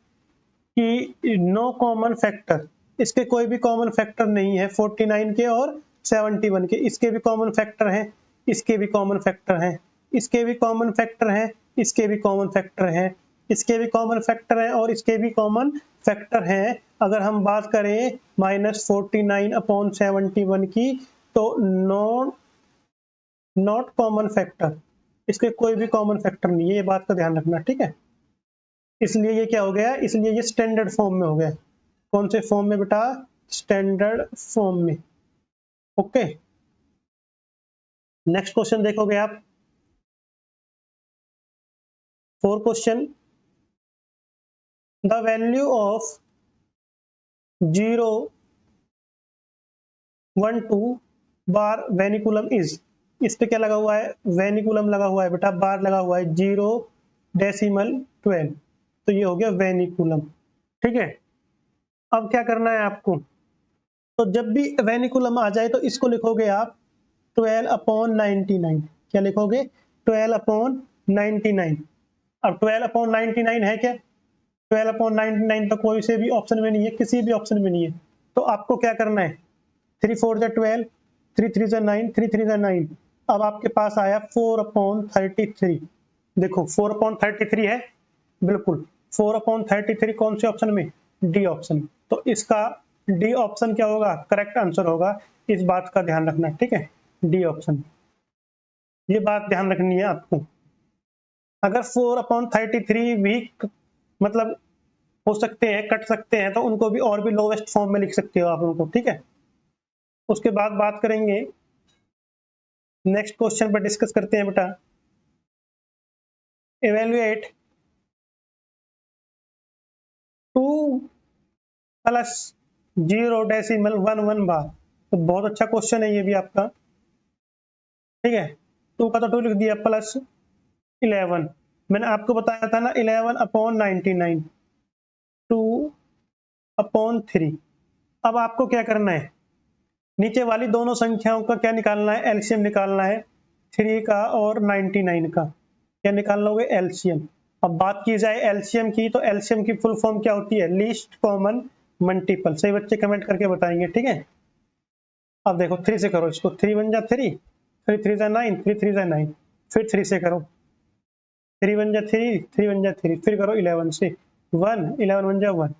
कि नो कॉमन फैक्टर, इसके कोई भी कॉमन फैक्टर नहीं है, 49 के और 71 के, इसके भी कॉमन फैक्टर हैं, इसके भी कॉमन फैक्टर हैं, इसके भी कॉमन फैक्टर हैं, इसके भी कॉमन फैक्टर हैं, इसके भी कॉमन फैक्टर हैं, और इसके भी कॉमन फैक्टर हैं। अगर हम बात करें -49/71 की, तो नॉट कॉमन फैक्टर, इसके कोई भी कॉमन फैक्टर नहीं है, ये बात का ध्यान रखना, ठीक है। इसलिए ये क्या हो गया, इसलिए ये स्टैंडर्ड फॉर्म में हो गया। कौन से फॉर्म में बेटा, स्टैंडर्ड फॉर्म में, ओके। नेक्स्ट क्वेश्चन देखोगे आप, 4 question, the value of 0 1 2 bar vinculum is. इस पे क्या लगा हुआ है, वेनिकुलम लगा हुआ है बेटा, बार लगा हुआ है 0.12, तो ये हो गया वेनिकुलम, ठीक है। अब क्या करना है आपको, तो जब भी वेनिकुलम आ जाए तो इसको लिखोगे आप 12/99। क्या लिखोगे, 12/99। अब 12/99 है क्या, 12/99 तो कोई से भी ऑप्शन में नहीं है, किसी भी ऑप्शन में नहीं है। तो आपको क्या करना है, 3 4 = 12, 3 3 = 9, 3 3 = 9। अब आपके पास आया 4/33। देखो 4/33 है, बिल्कुल 4/33 कौन से ऑप्शन में, डी ऑप्शन। तो इसका डी ऑप्शन क्या होगा, करेक्ट आंसर होगा। इस बात का ध्यान रखना, ठीक है, डी ऑप्शन, ये बात ध्यान रखनी है आपको। अगर 4/33 भी मतलब हो सकते हैं, कट सकते हैं, तो उनको भी और भी लोवेस्ट फॉर्म में लिख सकते हो आप उनको, ठीक है। उसके बाद बात करेंगे, नेक्स्ट क्वेश्चन पर डिस्कस करते हैं बेटा। इवेल्युएट 2 प्लस 0.11 बार। तो बहुत अच्छा क्वेश्चन है ये भी आपका, ठीक है। 2 का तो 2 लिख दिया, प्लस 11, मैंने आपको बताया था ना 11/99, 2/3। अब आपको क्या करना है, नीचे वाली दोनों संख्याओं का क्या निकालना है, एलसीएम निकालना है, 3 का और 99 का। क्या निकाल लोगे, एलसीएम। अब बात की जाए एलसीएम की, तो एलसीएम की फुल फॉर्म क्या होती है, लीस्ट कॉमन मल्टीपल। सही बच्चे कमेंट करके बताएंगे, ठीक है। अब देखो 3 से करो इसको, 3 1 जा 3, 3 3 जा 9, 3 3 जा 9, फिर 3 से करो, 3 1 जा 3, 3 1 जा 3, फिर करो 11 से, 1 11 1 जा 1,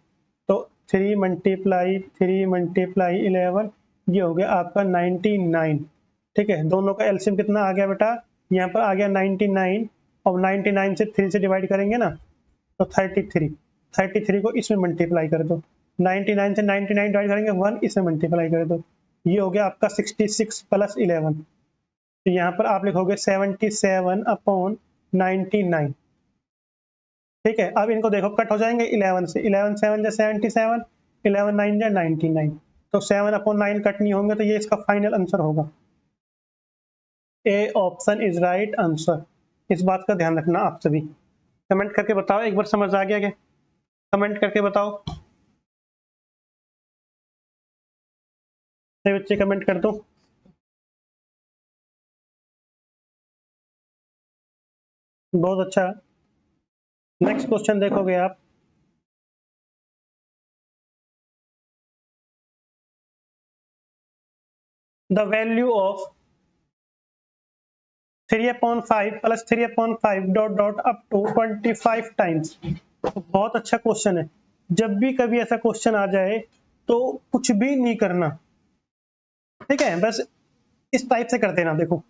तो 3 मल्टीप्लाई 3 मल्टीप्लाई 11, ये हो गया आपका 99, ठीक है। दोनों का एलसीएम कितना आ गया बेटा, यहाँ पर आ गया 99, और 99 से 3 से डिवाइड करेंगे ना, तो 33 को इसमें मल्टीप्लाई कर दो, 99 से 99 डिवाइड करेंगे 1, इसमें मल्टीप्लाई कर दो, ये हो गया आपका 66 प्लस 11। तो यहाँ पर आप लिखोगे 77/99, ठीक है। अब इनको देखो कट हो जाएंगे 11 से, 11 7 जा 77, 11 9 जा 99, तो 7/9 कट नहीं होंगे, तो ये इसका फाइनल आंसर होगा। ए ऑप्शन इज राइट आंसर। इस बात का ध्यान रखना आप सभी। कमेंट करके बताओ एक बार, समझ आ गया क्या, कमेंट करके बताओ, बच्चे कमेंट कर दो। बहुत अच्छा। नेक्स्ट क्वेश्चन देखोगे आप, the value of 3/5 plus 3/5 dot dot up to 25 times. बहुत अच्छा क्वेश्चन है। जब भी कभी ऐसा क्वेश्चन आ जाए तो कुछ भी नहीं करना, ठीक है, बस इस टाइप से कर देना। देखो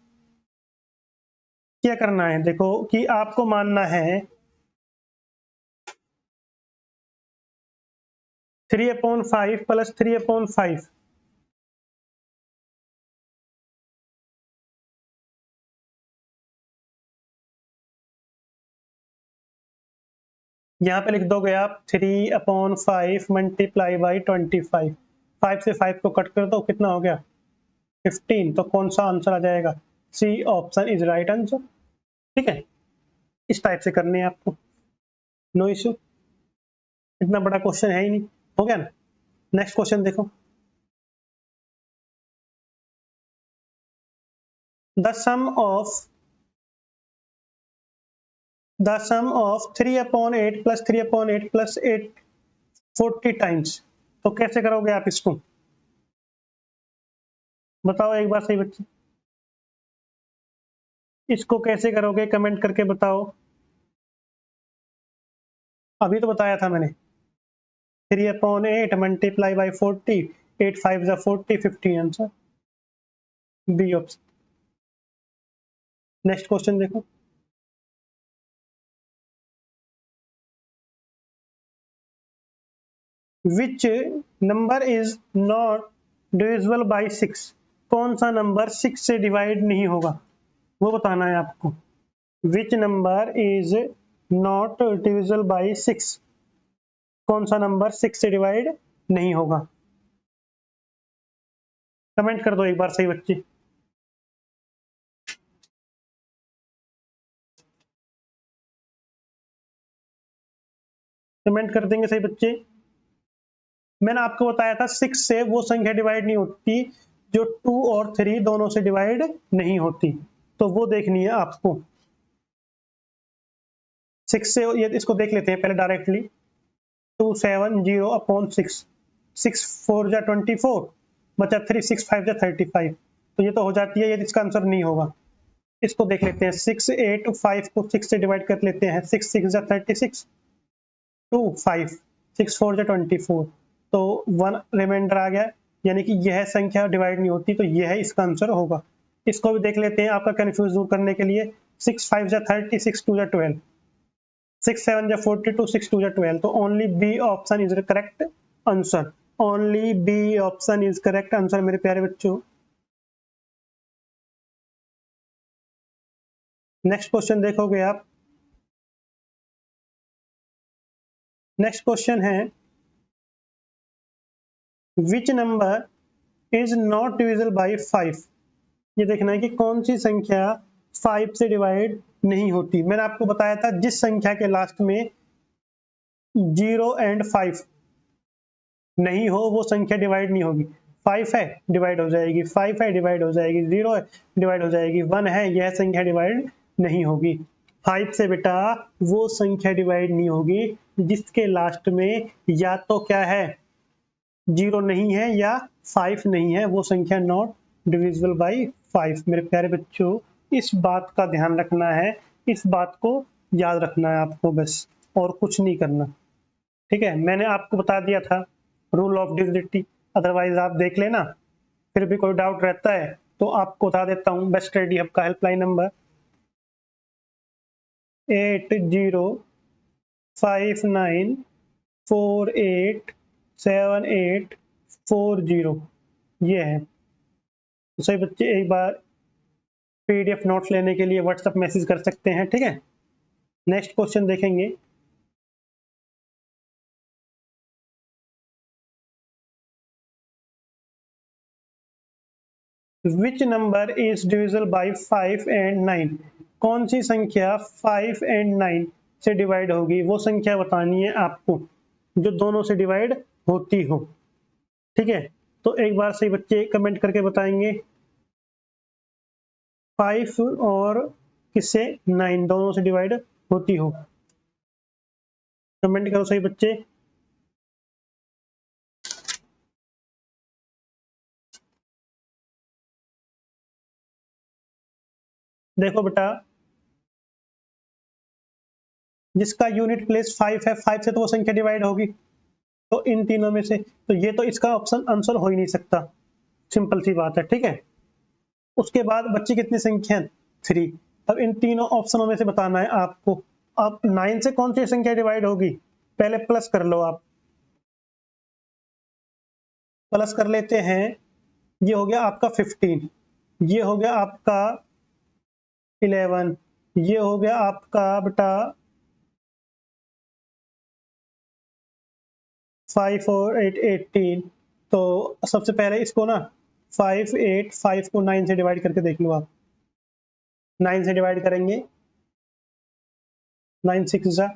क्या करना है, देखो कि आपको मानना है 3/5 प्लस 3/5, यहाँ पे लिख दोगे आप 3/5 मल्टीप्लाई बाई 25, 5 से 5 को कट कर दो, कितना हो गया 15। तो कौन सा आंसर आ जाएगा, C option is right answer, ठीक है। इस टाइप से करने हैं आपको, नो इश्यू, इतना बड़ा क्वेश्चन है ही नहीं, हो गया ना। नेक्स्ट क्वेश्चन देखो, the sum of 3/8 plus 3/8 plus 8 40 times. तो कैसे करोगे आप इसको, बताओ एक बार सही बच्चे, इसको कैसे करोगे कमेंट करके बताओ। अभी तो बताया था मैंने, 3/8 मल्टीप्लाई बाई 40, 8 5 जा 40, 50 answer, B option. Next question देखो, which number is not divisible by 6। कौन सा नंबर 6 से डिवाइड नहीं होगा, वो बताना है आपको। विच number is not divisible by 6, कौन सा नंबर 6 से डिवाइड नहीं होगा, कमेंट कर दो एक बार सही बच्चे। कमेंट कर देंगे सही बच्चे। मैंने आपको बताया था 6 से वो संख्या डिवाइड नहीं होती जो 2 और 3 दोनों से डिवाइड नहीं होती, तो वो देखनी है आपको। 6 से ये इसको देख लेते हैं पहले डायरेक्टली, 270/6, 6 4 जा 24, बचा 3, 6 5 जा 35, तो ये तो हो जाती है, ये इसका आंसर नहीं होगा। इसको देख लेते हैं, 6 8 5 को 6 से डिवाइड कर लेते हैं, 6 6 जा 36, 2 5, 6 4 जा 24, तो 1 रिमाइंडर आ गया, यानी कि यह संख्या डिवाइड नहीं होती, तो यह इसका आंसर होगा। इसको भी देख लेते हैं आपका कंफ्यूज दूर करने के लिए। 6 5 जा 30, 6 2 जा 12, 6 7 जा 42, 6 2 जा 12, तो only B option is the correct answer. Only B option is correct answer मेरे प्यारे बच्चों। नेक्स्ट क्वेश्चन देखोगे आप। नेक्स्ट क्वेश्चन है विच number is not divisible by 5। ये देखना है कि कौन सी संख्या 5 से डिवाइड नहीं होती। मैंने आपको बताया था जिस संख्या के लास्ट में 0 एंड 5 नहीं हो वो संख्या डिवाइड नहीं होगी। 5 है डिवाइड हो जाएगी, 5 है डिवाइड हो जाएगी, 0 है डिवाइड हो जाएगी, 1 है, यह संख्या डिवाइड नहीं होगी। 5 से बेटा वो संख्या डिवाइड नहीं होगी जिसके लास्ट में या तो क्या है 0 नहीं है या 5 नहीं है, वो संख्या नॉट डिविजिबल बाय 5। मेरे प्यारे बच्चों इस बात का ध्यान रखना है, इस बात को याद रखना है आपको बस, और कुछ नहीं करना। ठीक है, मैंने आपको बता दिया था रूल ऑफ डिविजिबिलिटी, अदरवाइज आप देख लेना। फिर भी कोई डाउट रहता है तो आपको बता देता हूँ। बेस्ट स्टडी हब का हेल्पलाइन नंबर 8059487840, ये है। तो सही बच्चे एक बार पीडीएफ नोट्स लेने के लिए व्हाट्सएप मैसेज कर सकते हैं। ठीक है, नेक्स्ट क्वेश्चन देखेंगे। विच number is divisible bye 5 and 9। कौन सी संख्या 5 एंड 9 से डिवाइड होगी, वो संख्या बतानी है आपको जो दोनों से डिवाइड होती हो। ठीक है, तो एक बार सही बच्चे कमेंट करके बताएंगे 5 और किससे 9 दोनों से डिवाइड होती हो। कमेंट करो सही बच्चे। देखो बेटा जिसका यूनिट प्लेस 5 है, 5 से तो वो संख्या डिवाइड होगी, तो इन तीनों में से तो ये तो इसका ऑप्शन आंसर हो ही नहीं सकता, सिंपल सी बात है। ठीक है, उसके बाद बच्ची कितनी संख्या 3। अब इन तीनों ऑप्शनों में से बताना है आपको। अब 9 से कौन सी संख्या डिवाइड होगी, पहले प्लस कर लो आप। प्लस कर लेते हैं, ये हो गया आपका 15, ये हो गया आपका 11, ये हो गया आपका बेटा 5 और 8 18। तो सबसे पहले इसको ना 5 8 5 को 9 से डिवाइड करके देख लो आप। 9 से डिवाइड करेंगे, 9 6 जा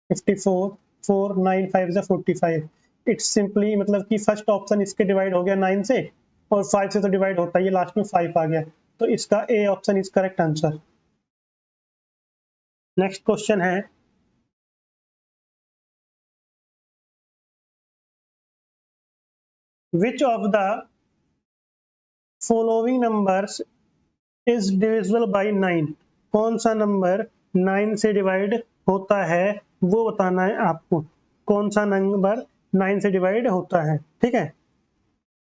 54, 4 9 5 जा 45। इट्स सिंपली मतलब कि फर्स्ट ऑप्शन इसके डिवाइड हो गया 9 से, और 5 से तो डिवाइड होता है, ये लास्ट में 5 आ गया, तो इसका A option is correct answer. Next question है which of the following numbers is divisible by 9। कौन सा नंबर 9 से डिवाइड होता है वो बताना है आपको। कौन सा नंबर 9 से डिवाइड होता है। ठीक है,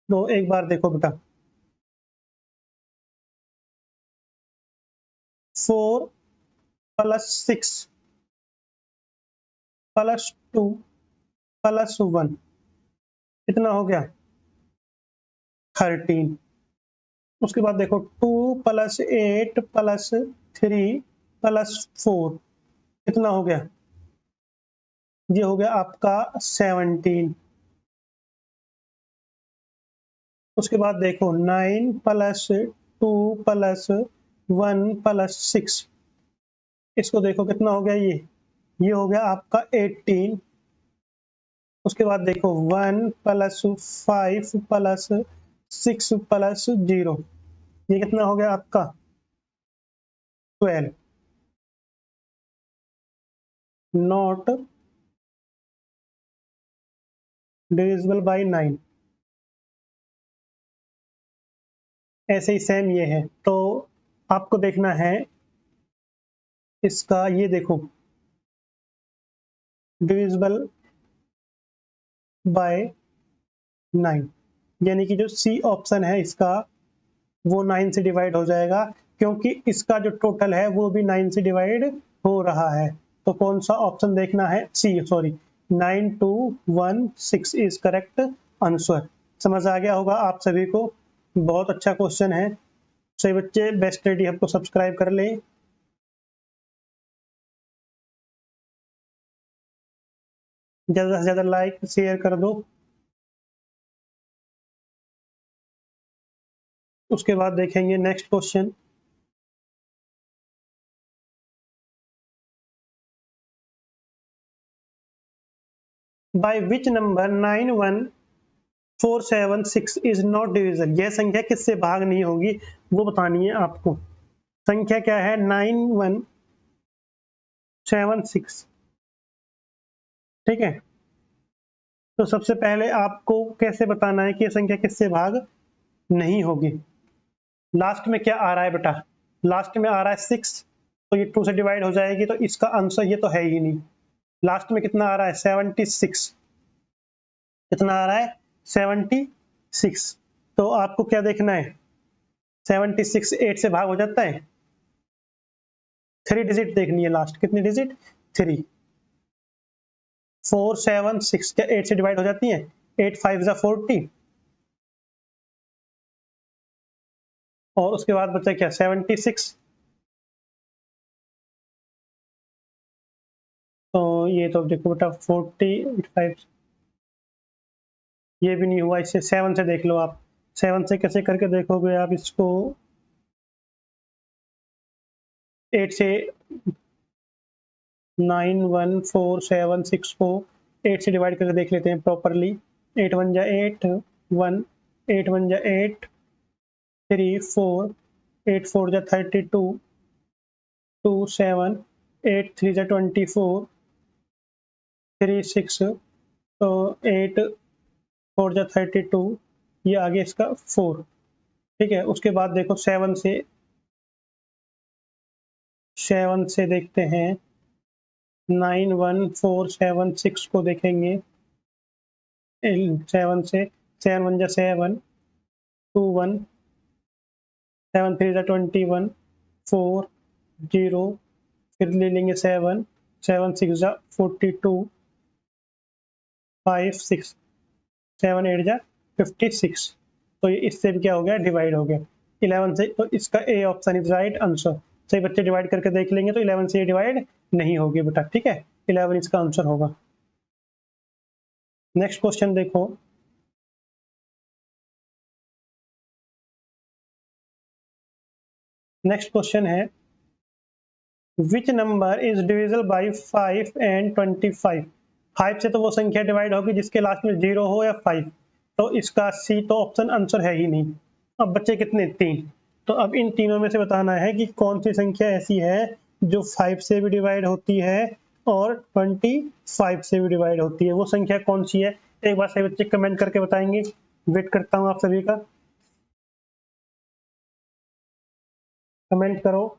तो एक बार देखो बेटा 4 प्लस 6 प्लस 2 प्लस 1 कितना हो गया 13। उसके बाद देखो 2 प्लस 8 प्लस 3 प्लस 4 कितना हो गया, ये हो गया आपका 17। उसके बाद देखो 9 प्लस 2 प्लस 1 प्लस 6, इसको देखो कितना हो गया, ये हो गया आपका 18। उसके बाद देखो 1 प्लस 5 प्लस 6 प्लस 0, ये कितना हो गया आपका 12। Not divisible by 9। ऐसे ही सेम ये है, तो आपको देखना है इसका, ये देखो डिविजिबल बाय 9, यानी कि जो सी ऑप्शन है इसका वो 9 से डिवाइड हो जाएगा, क्योंकि इसका जो टोटल है वो भी 9 से डिवाइड हो रहा है। तो कौन सा ऑप्शन देखना है? सी, सॉरी, 9216 इज करेक्ट आंसर। समझ आ गया होगा आप सभी को। बहुत अच्छा क्वेश्चन है। सही बच्चे, बेस्ट स्टडी हब को सब्सक्राइब कर लें। ज्यादा से ज्यादा लाइक शेयर कर दो। उसके बाद देखेंगे next question. By which number 91476 is not डिविजल? यह संख्या किससे भाग नहीं होगी वो बतानी है आपको। संख्या क्या है? 9176। ठीक है, तो सबसे पहले आपको कैसे बताना है कि यह संख्या किससे भाग नहीं होगी। लास्ट में क्या आ रहा है बेटा? लास्ट में आ रहा है 6, तो ये 2 से डिवाइड हो जाएगी, तो इसका आंसर ये तो है ही नहीं। लास्ट में कितना आ रहा है? 76। कितना आ रहा है? 76। तो आपको क्या देखना है? 76 8 से भाग हो जाता है? 3 डिजिट देखनी है लास्ट। कितनी डिजिट? 3। 4 7 6 क्या 8 से डिवाइड हो जाती है? 8 5 जा 40, और उसके बाद बचा क्या? 76। तो ये तो देखो बेटा 45, ये भी नहीं हुआ। इससे 7 से देख लो आप। 7 से कैसे करके देखोगे आप इसको? 8 से 9147 6 को 8 से डिवाइड करके देख लेते हैं प्रॉपरली। 8 1 जा 8 1, 8 1 जा 8 3 4, 8 4 जा 32 2 7, 8 3 जा 24 3 6, तो 8 4 जा 32, ये आगे इसका 4। ठीक है, उसके बाद देखो 7 से देखते हैं। 91476 को देखेंगे 7 से। 7 1 जा 7 2 1, 7 3 जा 21 4 0, फिर ले लेंगे 7 7 6 जा 42 5 6, 7 8 जा 56। तो ये इससे भी क्या हो गया? डिवाइड हो गया 11 से। तो इसका A option is right answer. सही बच्चे डिवाइड करके देख लेंगे तो 11 से ये डिवाइड नहीं होगी बेटा। ठीक है, 11 इसका आंसर होगा। नेक्स्ट क्वेश्चन देखो। नेक्स्ट क्वेश्चन है विच number is divisible by 5 and 25? 5 से तो वो संख्या डिवाइड होगी जिसके लास्ट में 0 हो या 5। तो इसका सी तो ऑप्शन आंसर है ही नहीं। अब बच्चे कितने? 3। तो अब इन तीनों में से बताना है कि कौन सी संख्या ऐसी है जो 5 से भी डिवाइड होती है और 25 से भी डिवाइड होती है। वो संख्या कौन सी है? एक बार सभी बच्चे कमेंट करके बताएंगे। वेट करता हूँ आप सभी का। कमेंट करो।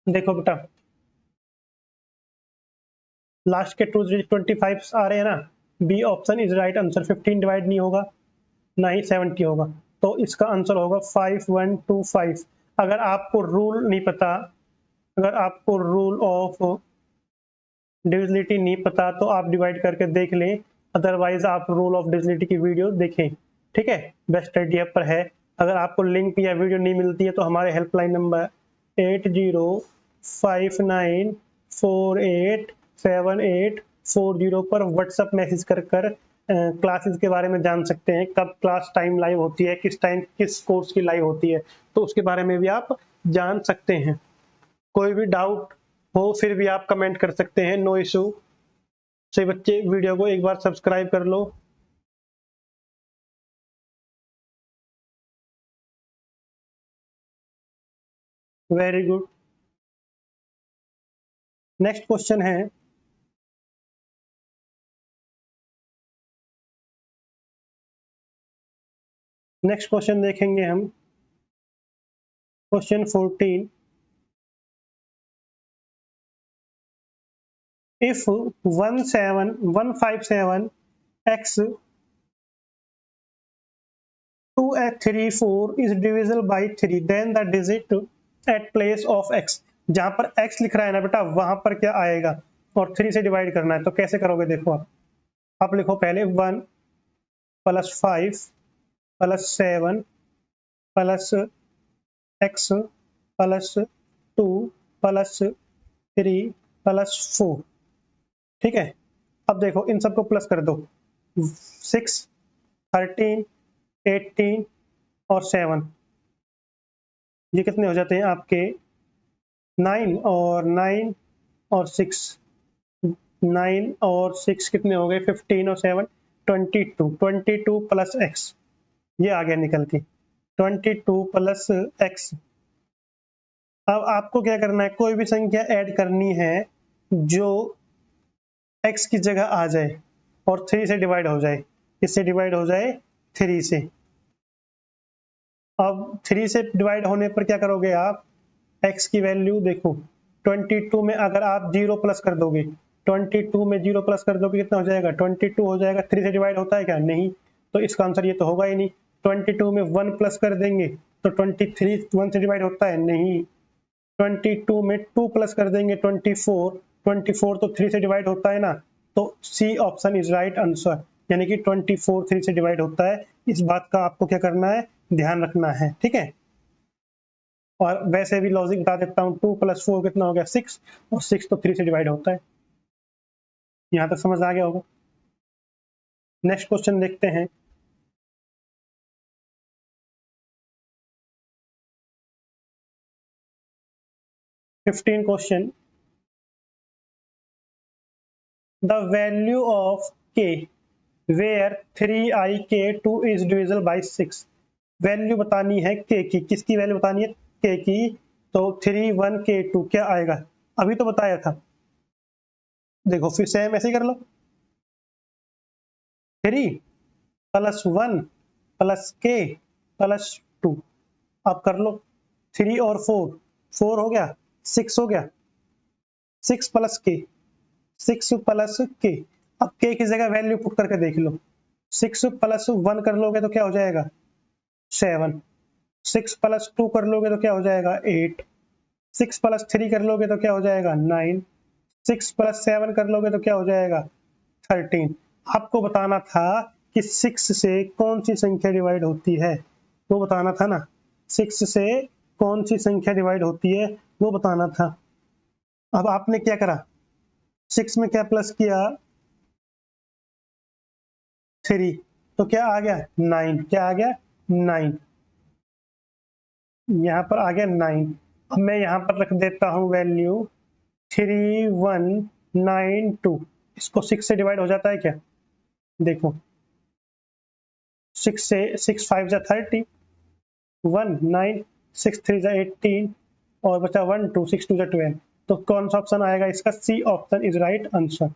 देखो बेटा, लास्ट के 25 आ रहे हैं ना। B option is right answer. 15 divide नहीं होगा, ना ही 70 होगा। तो इसका आंसर होगा 5125। अगर आपको रूल नहीं पता, अगर आपको रूल ऑफ डिविजिबिलिटी नहीं पता तो आप डिवाइड करके देख लें। अदरवाइज आप रूल ऑफ डिविजिबिलिटी की वीडियो देखें। ठीक है, बेस्ट स्टडी ऐप पर है। अगर आपको लिंक या वीडियो नहीं मिलती है तो हमारे हेल्पलाइन नंबर 8059487840 पर व्हाट्सएप मैसेज कर कर क्लासेस के बारे में जान सकते हैं। कब क्लास टाइम लाइव होती है, किस टाइम किस कोर्स की लाइव होती है, तो उसके बारे में भी आप जान सकते हैं। कोई भी डाउट हो फिर भी आप कमेंट कर सकते हैं, नो इशू। सही बच्चे, वीडियो को एक बार सब्सक्राइब कर लो। Very good. नेक्स्ट क्वेश्चन है, नेक्स्ट क्वेश्चन देखेंगे हम। Question 14। if 17157 x 234 is divisible by 3 then the digit at place of x। जहां पर x लिख रहा है ना बेटा वहां पर क्या आएगा और 3 से डिवाइड करना है, तो कैसे करोगे देखो आप लिखो पहले 1 + 5 + 7 + x + 2 + 3 + 4। ठीक है, अब देखो इन सबको प्लस कर दो 6 13 18 और 7, ये कितने हो जाते हैं आपके 9 और 9 और 6, 9 और 6 कितने हो गए 15 और 7 22 प्लस x, ये आ गया निकल के 22 प्लस x। अब आपको क्या करना है, कोई भी संख्या ऐड करनी है जो x की जगह आ जाए और 3 से डिवाइड हो जाए, किससे डिवाइड हो जाए 3 से। अब 3 से डिवाइड होने पर क्या करोगे आप, x की वैल्यू देखो 22 में अगर आप 0 प्लस कर दोगे, 22 में 0 प्लस कर दोगे कितना हो जाएगा 22 हो जाएगा। 3 से डिवाइड होता है क्या, नहीं, तो इसका आंसर ये तो होगा ही नहीं। 22 में 1 प्लस कर देंगे तो 23 1 से डिवाइड होता है, नहीं। 22 में 2 प्लस कर देंगे 24 तो 3 से डिवाइड होता है ना, तो C option is right answer, यानी कि 24 3 से डिवाइड होता है। इस बात का आपको क्या करना है, ध्यान रखना है, ठीक है। और वैसे भी लॉजिक बता देता हूँ, 2 + 4 कितना हो गया 6, और 6 तो 3 से डिवाइड होता है। यहां तक समझ आ गया होगा। नेक्स्ट क्वेश्चन देखते हैं। Question, the value of k where 3ik2 is divisible by 6। Value बतानी है k की, किसकी वैल्यू बतानी है k की, तो 31k2 क्या आएगा, अभी तो बताया था। देखो फिर सेम ऐसे ही कर लो, 3 + 1 + k + 2, अब कर लो 3 और 4 हो गया, 6 हो गया, 6 + k, 6 + k। अब k की जगह वैल्यू पुट करके देख लो, 6 + 1 कर लोगे तो क्या हो जाएगा 7, 6 + 2 कर लोगे तो क्या हो जाएगा 8, 6 + 3 कर लोगे तो क्या हो जाएगा 9, 6 + 7 कर लोगे तो क्या हो जाएगा 13। आपको बताना था कि 6 से कौन सी संख्या डिवाइड होती है, वो बताना था ना, 6 से कौन सी संख्या डिवाइड होती है वो बताना था। अब आपने क्या करा, 6 में क्या प्लस किया 3, तो क्या आ गया 9, क्या आ गया 9, यहाँ पर आ गया 9। अब मैं यहाँ पर रख देता हूँ वैल्यू 3192, इसको 6 से डिवाइड हो जाता है क्या, देखो 6 से 6 5 जा 30, 1 9 6 3 जा 18 और बचा 1 2 6 2 जा 12, तो कौन सा ऑप्शन आएगा इसका, C option is right answer.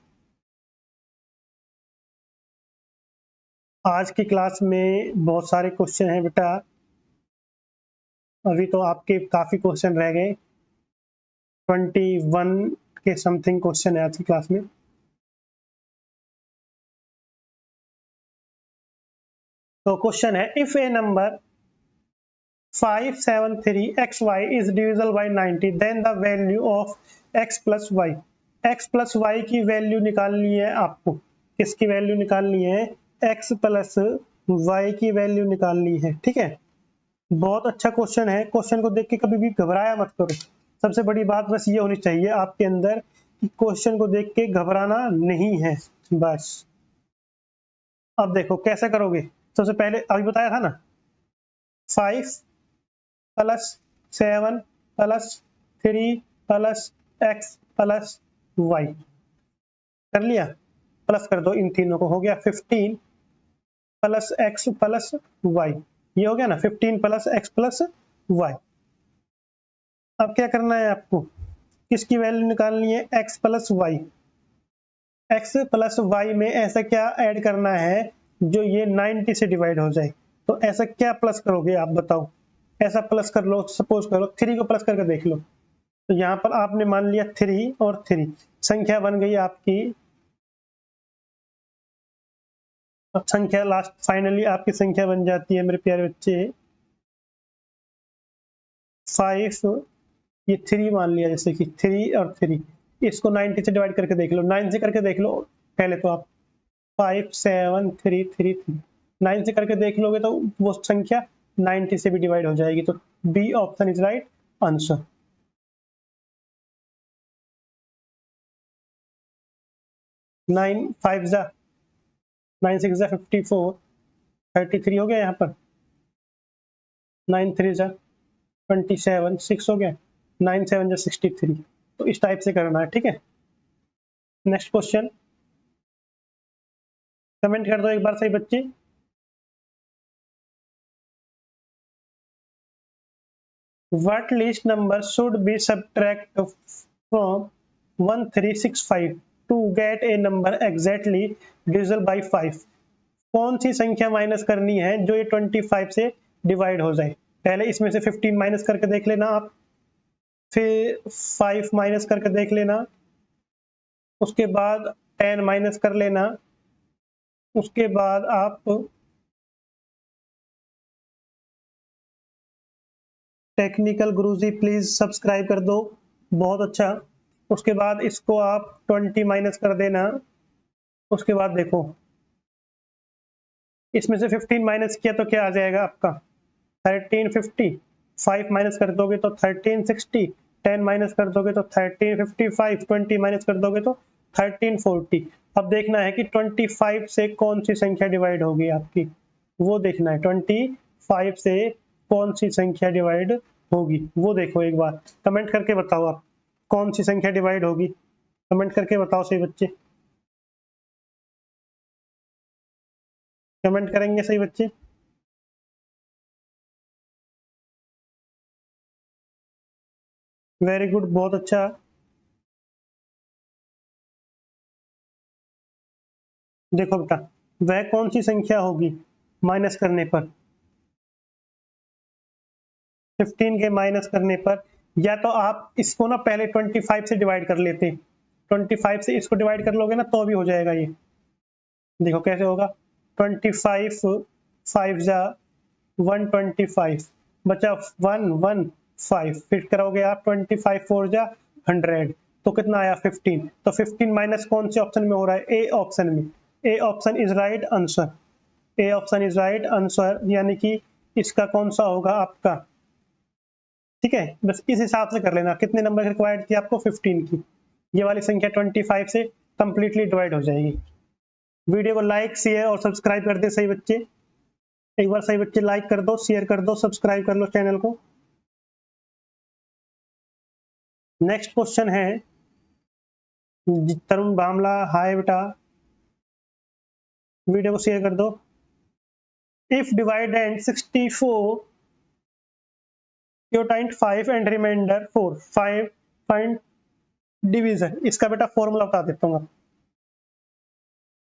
आज की क्लास में बहुत सारे क्वेश्चन हैं बेटा, अभी तो आपके काफी क्वेश्चन रह गए, 21 के समथिंग क्वेश्चन है आज की क्लास में। तो क्वेश्चन है, if A number 573xy is divisible by 90 then the value of x plus y। x plus y की वैल्यू निकालनी है आपको, किसकी वैल्यू निकालनी है, x plus y की वैल्यू निकालनी है, ठीक है। बहुत अच्छा क्वेश्चन है, क्वेश्चन को देख के कभी भी घबराया मत करो। सबसे बड़ी बात बस ये होनी चाहिए आपके अंदर कि क्वेश्चन को देख के घबराना नहीं है, बस। अब देखो कैसे करोगे, सबसे पहले अभी बताया था ना, 5 + 7 + 3 + x + y कर लिया, प्लस कर दो इन तीनों को, हो गया 15 + x + y, ये हो गया ना 15 + x + y। अब क्या करना है आपको, किसकी वैल्यू निकालनी है, x + y। x + y में ऐसा क्या ऐड करना है जो ये 90 से डिवाइड हो जाए, तो ऐसा क्या प्लस करोगे आप बताओ, ऐसा प्लस कर लो, सपोज करो 3 को प्लस करके देख लो, तो यहाँ पर आपने मान लिया 3 और 3, संख्या बन गई आपकी, अब संख्या लास्ट फाइनली आपकी संख्या बन जाती है मेरे प्यारे बच्चे 5, ये 3 मान लिया, जैसे कि 3 और 3, इसको 90 से डिवाइड करके देख लो, 9 से करके देख लो पहले तो आप, 5 7 3 3 3, 9 से करके देख लोगे तो वो संख्या 90 से भी डिवाइड हो जाएगी, तो B option is right answer. 9 5 जा 9 6 जा 54, 33 हो गया यहाँ पर, 9 3 जा 27, 6 हो गया, 9 7 जा 63, तो इस टाइप से करना है, ठीक है। नेक्स्ट क्वेश्चन, कमेंट कर दो एक बार सही बच्चे। What least number should be subtracted from 1365 to get a number exactly divisible by 5? कौन सी संख्या माइनस करनी है जो ये 25 से डिवाइड हो जाए? पहले इसमें से 15 माइनस करके देख लेना आप, फिर 5 माइनस करके देख लेना, उसके बाद 10 माइनस कर लेना, उसके बाद आप टेक्निकल गुरुजी प्लीज सब्सक्राइब कर दो, बहुत अच्छा। उसके बाद इसको आप 20 माइनस कर देना, उसके बाद देखो इसमें से 15 माइनस किया तो क्या आ जाएगा आपका 1350, 5 माइनस कर दोगे तो 1360, 10 माइनस कर दोगे तो 1355, 20 माइनस कर दोगे तो 1340। अब देखना है कि 25 से कौन सी संख्या डिवाइड होगी आपकी, वो देखना है, 25 से कौन सी संख्या डिवाइड होगी वो देखो एक बार, कमेंट करके बताओ आप कौन सी संख्या डिवाइड होगी, कमेंट करके बताओ सही बच्चे, कमेंट करेंगे सही बच्चे। वेरी गुड, बहुत अच्छा। देखो बेटा, वह कौन सी संख्या होगी माइनस करने पर, 15 के माइनस करने पर, या तो आप इसको ना पहले 25 से डिवाइड कर लेते, 25 से इसको डिवाइड कर लोगे ना तो भी हो जाएगा ये, देखो कैसे होगा, 25 5 जा 125, बचा 115, फिर करोगे आप 25 4 जा 100, तो कितना आया 15, तो 15 माइनस कौन से ऑप्शन में हो रहा है, ए ऑप्शन में, ए option is right answer, A option is right answer, यानी कि इसका कौन सा होगा आपका, ठीक है। बस इस हिसाब से कर लेना, कितने नंबर रिक्वायर्ड थी आपको 15 की, ये वाली संख्या 25 से कंप्लीटली डिवाइड हो जाएगी। वीडियो को लाइक शेयर और सब्सक्राइब कर दे सही बच्चे, एक बार सही बच्चे लाइक कर दो, शेयर कर दो, सब्सक्राइब कर लो चैनल को। नेक्स्ट क्वेश्चन है तरुण बामला, हाय बेटा, वीडियो को शेयर कर दो। If dividend 64 quotient 5 and remainder 4, 5 find division, इसका बेटा फॉर्मूला बता देता हूँ,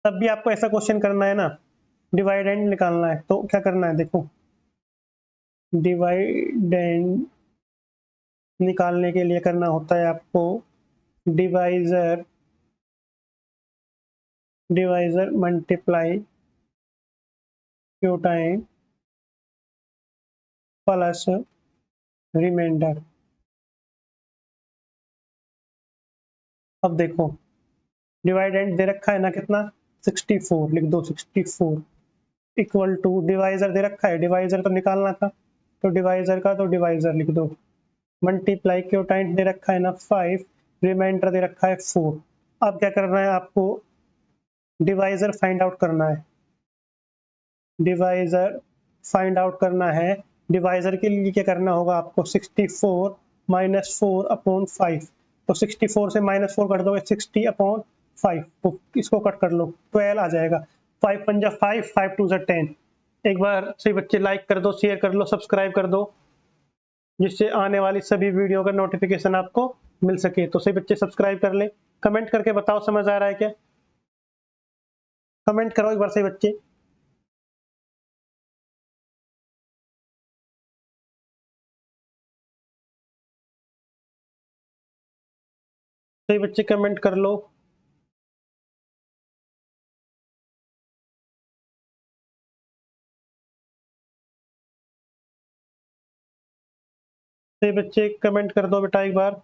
तब भी आपको ऐसा क्वेश्चन करना है ना, डिवाइडेंड निकालना है तो क्या करना है, देखो डिवाइडेंड निकालने के लिए करना होता है आपको divisor, divisor multiply quotient plus remainder. अब देखो डिवाइडेंड दे रखा है ना कितना 64, लिख दो 64 इक्वल टू डिवाइजर दे रखा है, डिवाइजर तो निकालना था तो डिवाइजर का तो डिवाइजर लिख दो, मल्टीप्लाई क्योटाइंट दे रखा है ना 5, रिमाइंडर दे रखा है 4। अब क्या करना है आपको, डिवाइजर फाइंड आउट करना है, डिवाइजर फाइंड आउट करना है, डिवाइजर के लिए क्या करना होगा आपको 64 माइनस 4 अपॉन 5, तो 64 से माइनस 4 कर दोगे 60 अपॉन 5, तो इसको कट कर लो 12 आ जाएगा, 5 पंजा 5, 5 टू 10। एक बार सही बच्चे लाइक कर दो, शेयर कर लो, सब्सक्राइब कर दो, जिससे आने वाली सभी वीडियो का नोटिफिकेशन आपको मिल सके। तो सही बच्चे सब्सक्राइब कर ले, कमेंट करके बताओ समझ आ रहा है क्या, कमेंट करो एक बार सही बच्चे। तो ये बच्चे कमेंट कर लो। तो ये बच्चे कमेंट कर दो बेटा एक बार।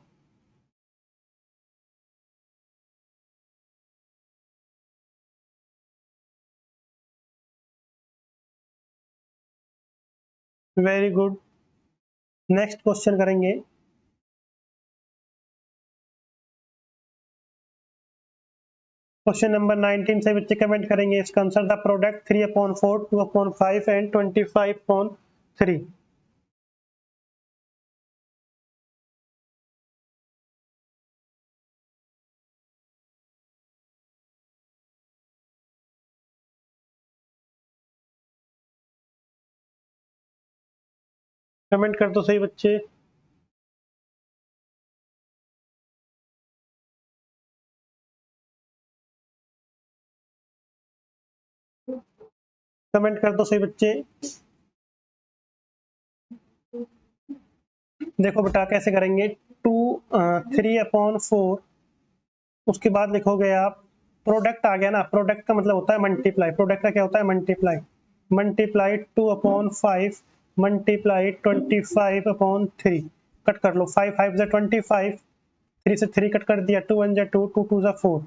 Very good. नेक्स्ट क्वेश्चन करेंगे। क्वेश्चन नंबर 19 से बच्चे कमेंट करेंगे इसका आंसर। The product 3/4, 2/5 and 25/3। कमेंट कर दो सही बच्चे। कमेंट कर दो सही बच्चे। देखो बेटा कैसे करेंगे। 3/4, उसके बाद लिखोगे आप, प्रोडक्ट आ गया ना, प्रोडक्ट का मतलब होता है मल्टीप्लाई, प्रोडक्ट का क्या होता है मल्टीप्लाई, मल्टीप्लाई 2/5 मल्टीप्लाई 25/3। कट कर लो, 5 5 से 25, 3 से 3 कट कर दिया, 2 1 जा 2, 2 2 जा 4।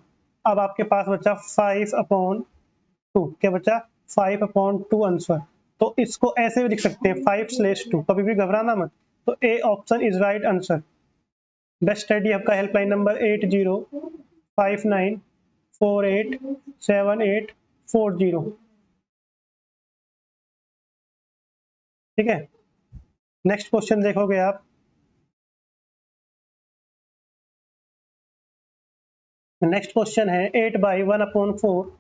अब आपके पास बचा 5/2। क्या बचा? 5/2 आंसर। तो इसको ऐसे भी लिख सकते हैं 5/2, कभी भी घबराना मत। तो ए option is right answer. Best study आपका हेल्पलाइन नंबर 8059487840। ठीक है, नेक्स्ट क्वेश्चन देखोगे आप। नेक्स्ट क्वेश्चन है 8/1/4।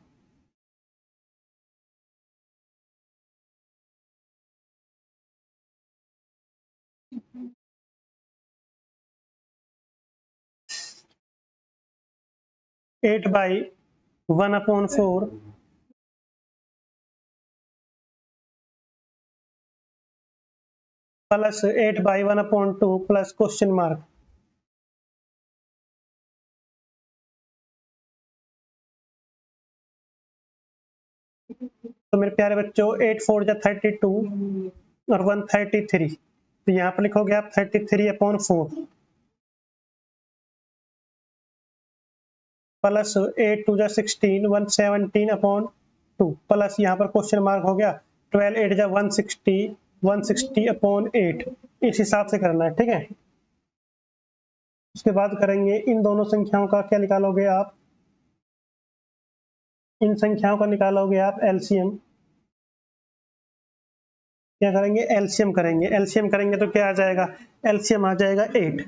8/1/4 प्लस 8/1/2 प्लस क्वेश्चन मार्क। तो मेरे प्यारे बच्चों 8 4 जा 32 और 133। तो यहाँ पर लिखोगे आप 33/4 प्लस 8 2 जा 16 117/2 प्लस यहाँ पर क्वेश्चन मार्क हो गया 12 8 जा 160 160/8। इस हिसाब से करना है, ठीक है। उसके बाद करेंगे इन दोनों संख्याओं का क्या निकालोगे आप, इन संख्याओं का निकालोगे आप एलसीएम। क्या करेंगे? एलसीएम करेंगे। एलसीएम करेंगे तो क्या आ जाएगा? एलसीएम आ जाएगा 8।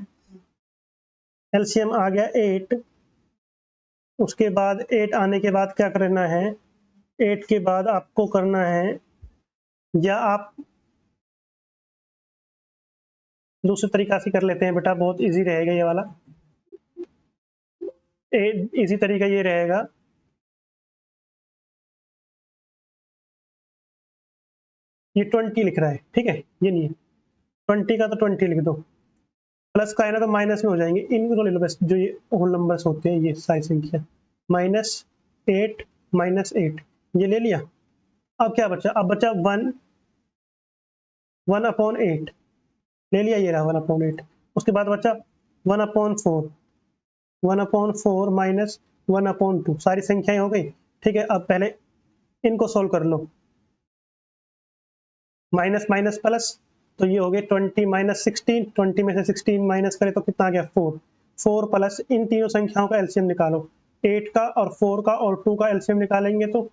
एलसीएम आ गया 8। उसके बाद 8 आने के बाद क्या करना है? 8 के बाद आपको करना है, या आप दूसरे तरीका से कर लेते हैं बेटा, बहुत इजी रहेगा ये वाला। इजी तरीका ये रहेगा, ये 20 लिख रहा है, ठीक है, ये नहीं है 20 का, तो 20 लिख दो। प्लस का है ना तो माइनस में हो जाएंगे, इनको ले लो बस, जो ये होल नंबर्स होते हैं ये सारी संख्या। -8 -8 ये ले लिया। अब क्या बचा? अब बचा 1/8 ले लिया, ये रहा 1/8। उसके बाद बचा 1/4 1/4 माइनस 1/2 सारी संख्याएं हो गई, ठीक है। अब पहले इनको सोल्व कर लो, माइनस माइनस प्लस, तो ये हो गए 20 - 16, 20 में से 16 माइनस करें तो कितना आ गया 4। 4 प्लस इन तीनों संख्याओं का एलसीएम निकालो, 8 का और 4 का और 2 का एलसीएम निकालेंगे तो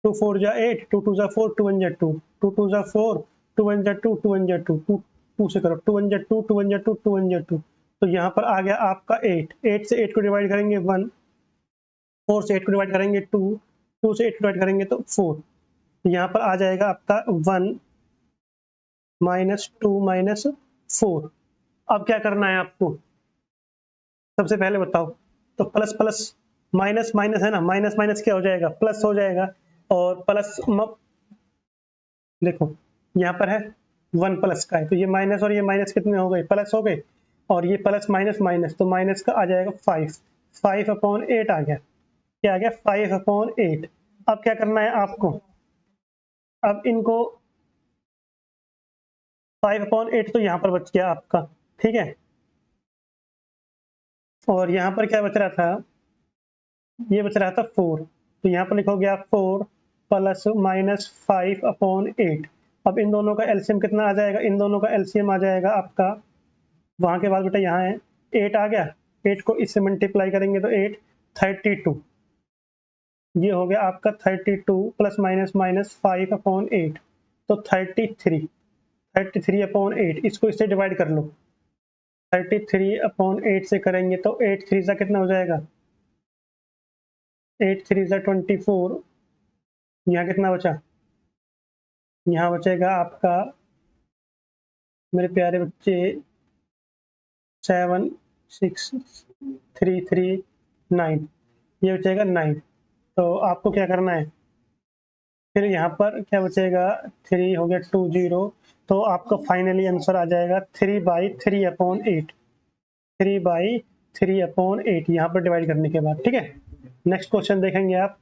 2 4 जा 8, 2 2 जा 4, 2 1 जा 2, 2 2 जा 4, 2 1 जा 2, 2 1 जा 2, 2 से करो, 2 1 जा 2, 2 1 जा 2, 2 1 जा 2। तो यहाँ पर आ गया आपका 8। 8 से 8 को डिवाइड करेंगे 1, 4 से 8 को डिवाइड करेंगे 2, 2 से 8 को डिवाइड करेंगे तो 4। तो यहाँ पर आ जाएगा आपका 1 -2 -4। अब क्या करना है आपको? सबसे पहले बताओ, तो प्लस प्लस माइनस माइनस है ना, माइनस माइनस क्या हो जाएगा? प्लस हो जाएगा। और प्लस देखो यहाँ पर है 1 प्लस का है, तो ये माइनस और ये माइनस कितने हो गए? प्लस हो गए। और ये प्लस माइनस माइनस, तो माइनस का आ जाएगा 5। 5/8 आ गया। क्या आ गया? 5/8। अब क्या करना है आपको? अब इनको 5/8 तो यहाँ पर बच गया आपका, ठीक है। और यहाँ पर क्या बच रहा था? ये बच रहा था 4। तो यहाँ पर लिखोगे आप 4 प्लस माइनस 5/8। अब इन दोनों का एलसीएम कितना आ जाएगा? इन दोनों का एलसीएम आ जाएगा आपका, वहां के बाद बेटा यहाँ है 8 आ गया। 8 को इससे मल्टीप्लाई करेंगे तो 8 32। ये हो गया आपका 32 प्लस माइनस माइनस 5/8 तो 33/8। इसको इससे डिवाइड कर लो। 33/8 से करेंगे तो 8 3 सा कितना हो जाएगा? 8 3 सा 24। यहाँ कितना बचा? यहाँ बचेगा आपका मेरे प्यारे बच्चे 7 6 3 3 9। ये बचेगा 9। तो आपको क्या करना है? फिर यहाँ पर क्या बचेगा? 3 हो गया 2 0। तो आपका फाइनली आंसर आ जाएगा 3/3/8। 3/3/8 यहाँ पर डिवाइड करने के बाद, ठीक है। नेक्स्ट क्वेश्चन देखेंगे आप।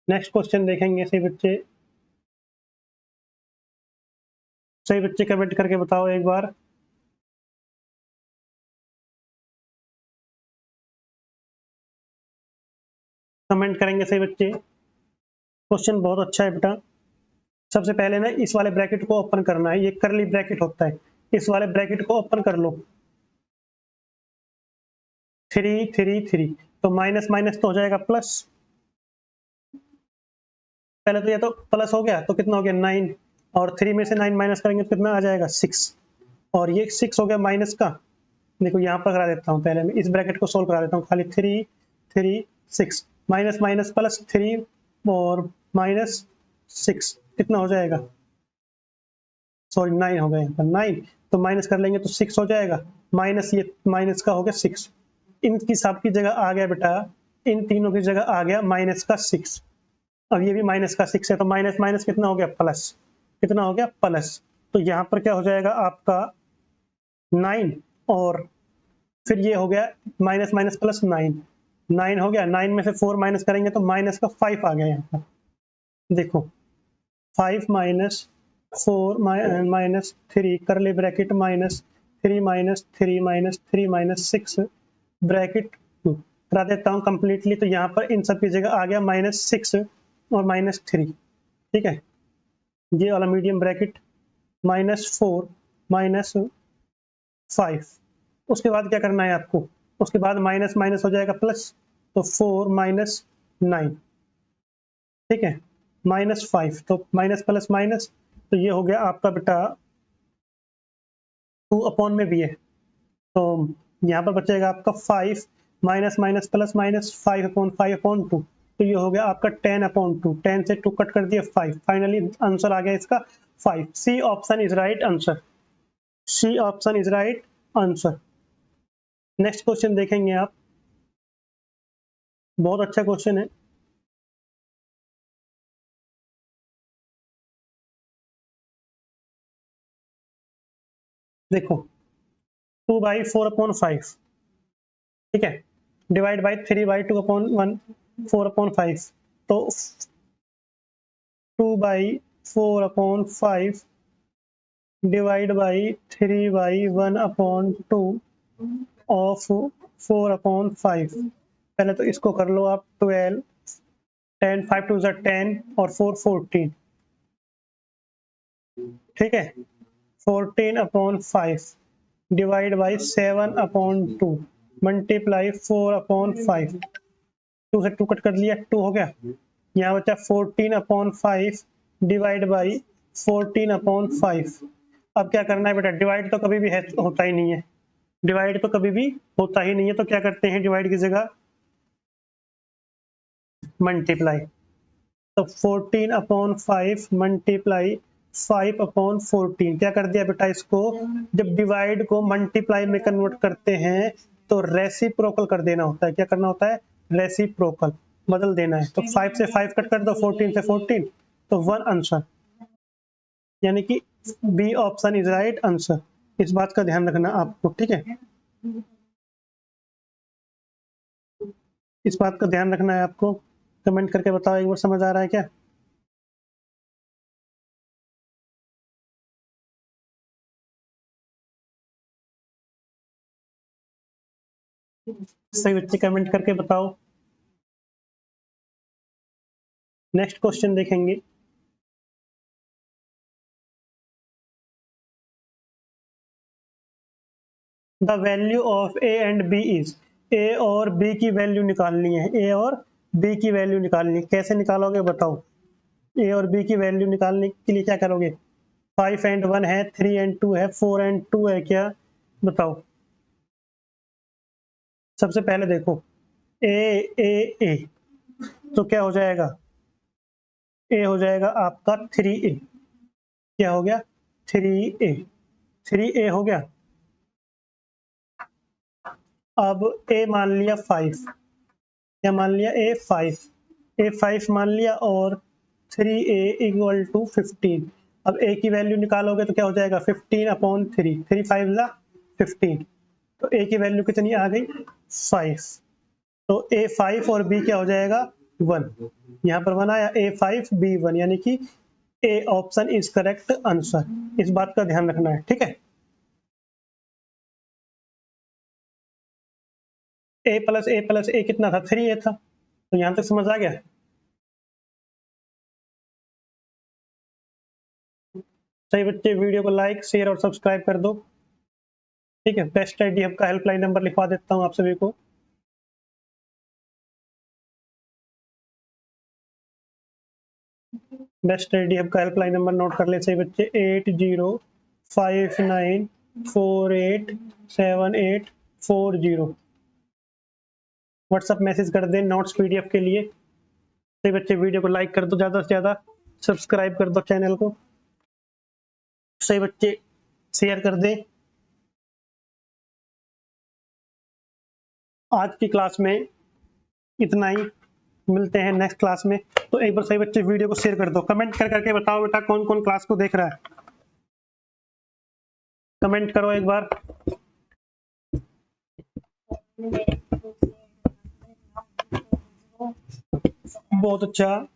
नेक्स्ट क्वेश्चन देखेंगे। सही बच्चे कमेंट करके बताओ एक बार। कमेंट करेंगे सही बच्चे। क्वेश्चन बहुत अच्छा है बेटा। सबसे पहले ना इस वाले ब्रैकेट को ओपन करना है। ये करली ब्रैकेट होता है, इस वाले ब्रैकेट को ओपन कर लो। 3 3 3 तो माइनस माइनस तो हो जाएगा प्लस। पहले तो ये तो प्लस हो गया तो कितना हो गया? 9। और 3 में से 9 माइनस करेंगे तो कितना आ जाएगा? 6। और ये 6 हो गया माइनस का। देखो यहाँ पर करा देता हूँ, पहले मैं इस ब्रैकेट को सोल्व करा देता हूँ। खाली 3 3 6 माइनस माइनस प्लस 3 और माइनस 6 कितना हो जाएगा? सॉरी 9 हो गया यहाँ पर 9। तो माइनस कर लेंगे तो 6 हो जाएगा। माइनस ये माइनस का हो गया 6। इनकी सब की जगह आ गया बेटा, इन तीनों की जगह आ गया माइनस का 6। अब ये भी माइनस का 6 है तो माइनस माइनस कितना हो गया? प्लस। कितना हो गया? प्लस। तो यहाँ पर क्या हो जाएगा आपका 9। और फिर ये हो गया माइनस माइनस प्लस 9। 9 हो गया। 9 में से 4 माइनस करेंगे तो माइनस का 5 आ गया यहाँ पर। देखो 5 माइनस 4 माइनस 3 करली bracket minus 3 minus 3 minus 3 minus 6 bracket 2 करा देता हूँ कंप्लीटली। तो यहाँ पर इन सब की जगह आ गया माइनस 6 और माइनस 3, ठीक है। ये वाला मीडियम ब्रैकेट -4 -5। उसके बाद क्या करना है आपको? उसके बाद माइनस माइनस हो जाएगा प्लस, तो 4 -9, ठीक है। -5 तो माइनस प्लस माइनस, तो ये हो गया आपका बेटा 2 अपॉन में भी है तो यहाँ पर बचेगा आपका 5 माइनस माइनस प्लस माइनस 5/5/2। तो ये हो गया आपका 10/2। 10 से 2 कट कर दिया 5। फाइनली आंसर आ गया इसका 5। C option is right answer. C option is right answer. Next question देखेंगे आप। बहुत अच्छा क्वेश्चन है। देखो 2/4/5, ठीक है, डिवाइड बाई 3/2/1 4/5। तो 2/4/5 डिवाइड बाई 3/1/2 ऑफ 4/5। पहले तो इसको कर लो आप 12, 10 5 2 10 और 4 14, ठीक है। 14/5 डिवाइड बाई 7/2 मल्टीप्लाई 4/5। 2 से 2 कट कर लिया, 2 हो गया। यहाँ बचा 14/5 डिवाइड बाई 14/5। अब क्या करना है बेटा? डिवाइड तो कभी भी होता ही नहीं है। डिवाइड तो कभी भी होता ही नहीं है, तो क्या करते हैं डिवाइड की जगह? मल्टीप्लाई। तो 14/5 मल्टीप्लाई 5/14। क्या कर दिया बेटा इसको? जब डिवाइड को मल्टीप्लाई में कन्वर्ट करते हैं तो रेसिप्रोकल कर देना होता है। क्या करना होता है? रेसिप्रोकल, बदल देना है। तो 5 से 5 कट कर दो, 14 से 14, तो 1 आंसर। यानी कि B option is right answer. इस बात का ध्यान रखना आपको, ठीक है, इस बात का ध्यान रखना है आपको। कमेंट करके बताओ एक बार, समझ आ रहा है क्या? सही बच्चे कमेंट करके बताओ। नेक्स्ट क्वेश्चन देखेंगे। The value of A and B is, A और बी की वैल्यू निकालनी है, ए और बी की वैल्यू निकालनी है। कैसे निकालोगे बताओ? ए और बी की वैल्यू निकालने के लिए क्या करोगे? 5 एंड 1 है, 3 एंड 2 है, 4 एंड 2 है, क्या बताओ? सबसे पहले देखो ए ए ए, तो क्या हो जाएगा? ए हो जाएगा आपका 3a। क्या हो गया? 3a, 3a हो गया। अब ए मान लिया 5, क्या मान लिया? ए 5, ए 5 मान लिया, और 3a इक्वल टू 15। अब ए की वैल्यू निकालोगे तो क्या हो जाएगा? 15/3, 3 5 15। तो ए की वैल्यू कितनी आ गई? 5। तो ए 5 और बी क्या हो जाएगा? 1। यहाँ पर 1 आया, ए 5 बी 1, यानी कि ए ऑप्शन इज करेक्ट आंसर। इस बात का ध्यान रखना है, ठीक है। ए प्लस ए कितना था? 3a था। तो यहाँ तक समझ आ गया? सही बच्चे, वीडियो को लाइक शेयर और सब्सक्राइब कर दो, ठीक है। बेस्ट आईडी हब का हेल्पलाइन नंबर लिखवा देता हूँ आप सभी को। बेस्ट आईडी हब का हेल्पलाइन नंबर नोट कर ले सही बच्चे, 8059487840। व्हाट्सअप मैसेज कर दें नोट्स पीडीएफ के लिए। सही बच्चे, वीडियो को लाइक कर दो, ज़्यादा से ज़्यादा सब्सक्राइब कर दो चैनल को। सही बच्चे, शेयर कर दें। आज की क्लास में इतना ही, मिलते हैं नेक्स्ट क्लास में। तो एक बार सही बच्चे वीडियो को शेयर कर दो। कमेंट कर करके बताओ बेटा कौन कौन क्लास को देख रहा है, कमेंट करो एक बार। बहुत अच्छा।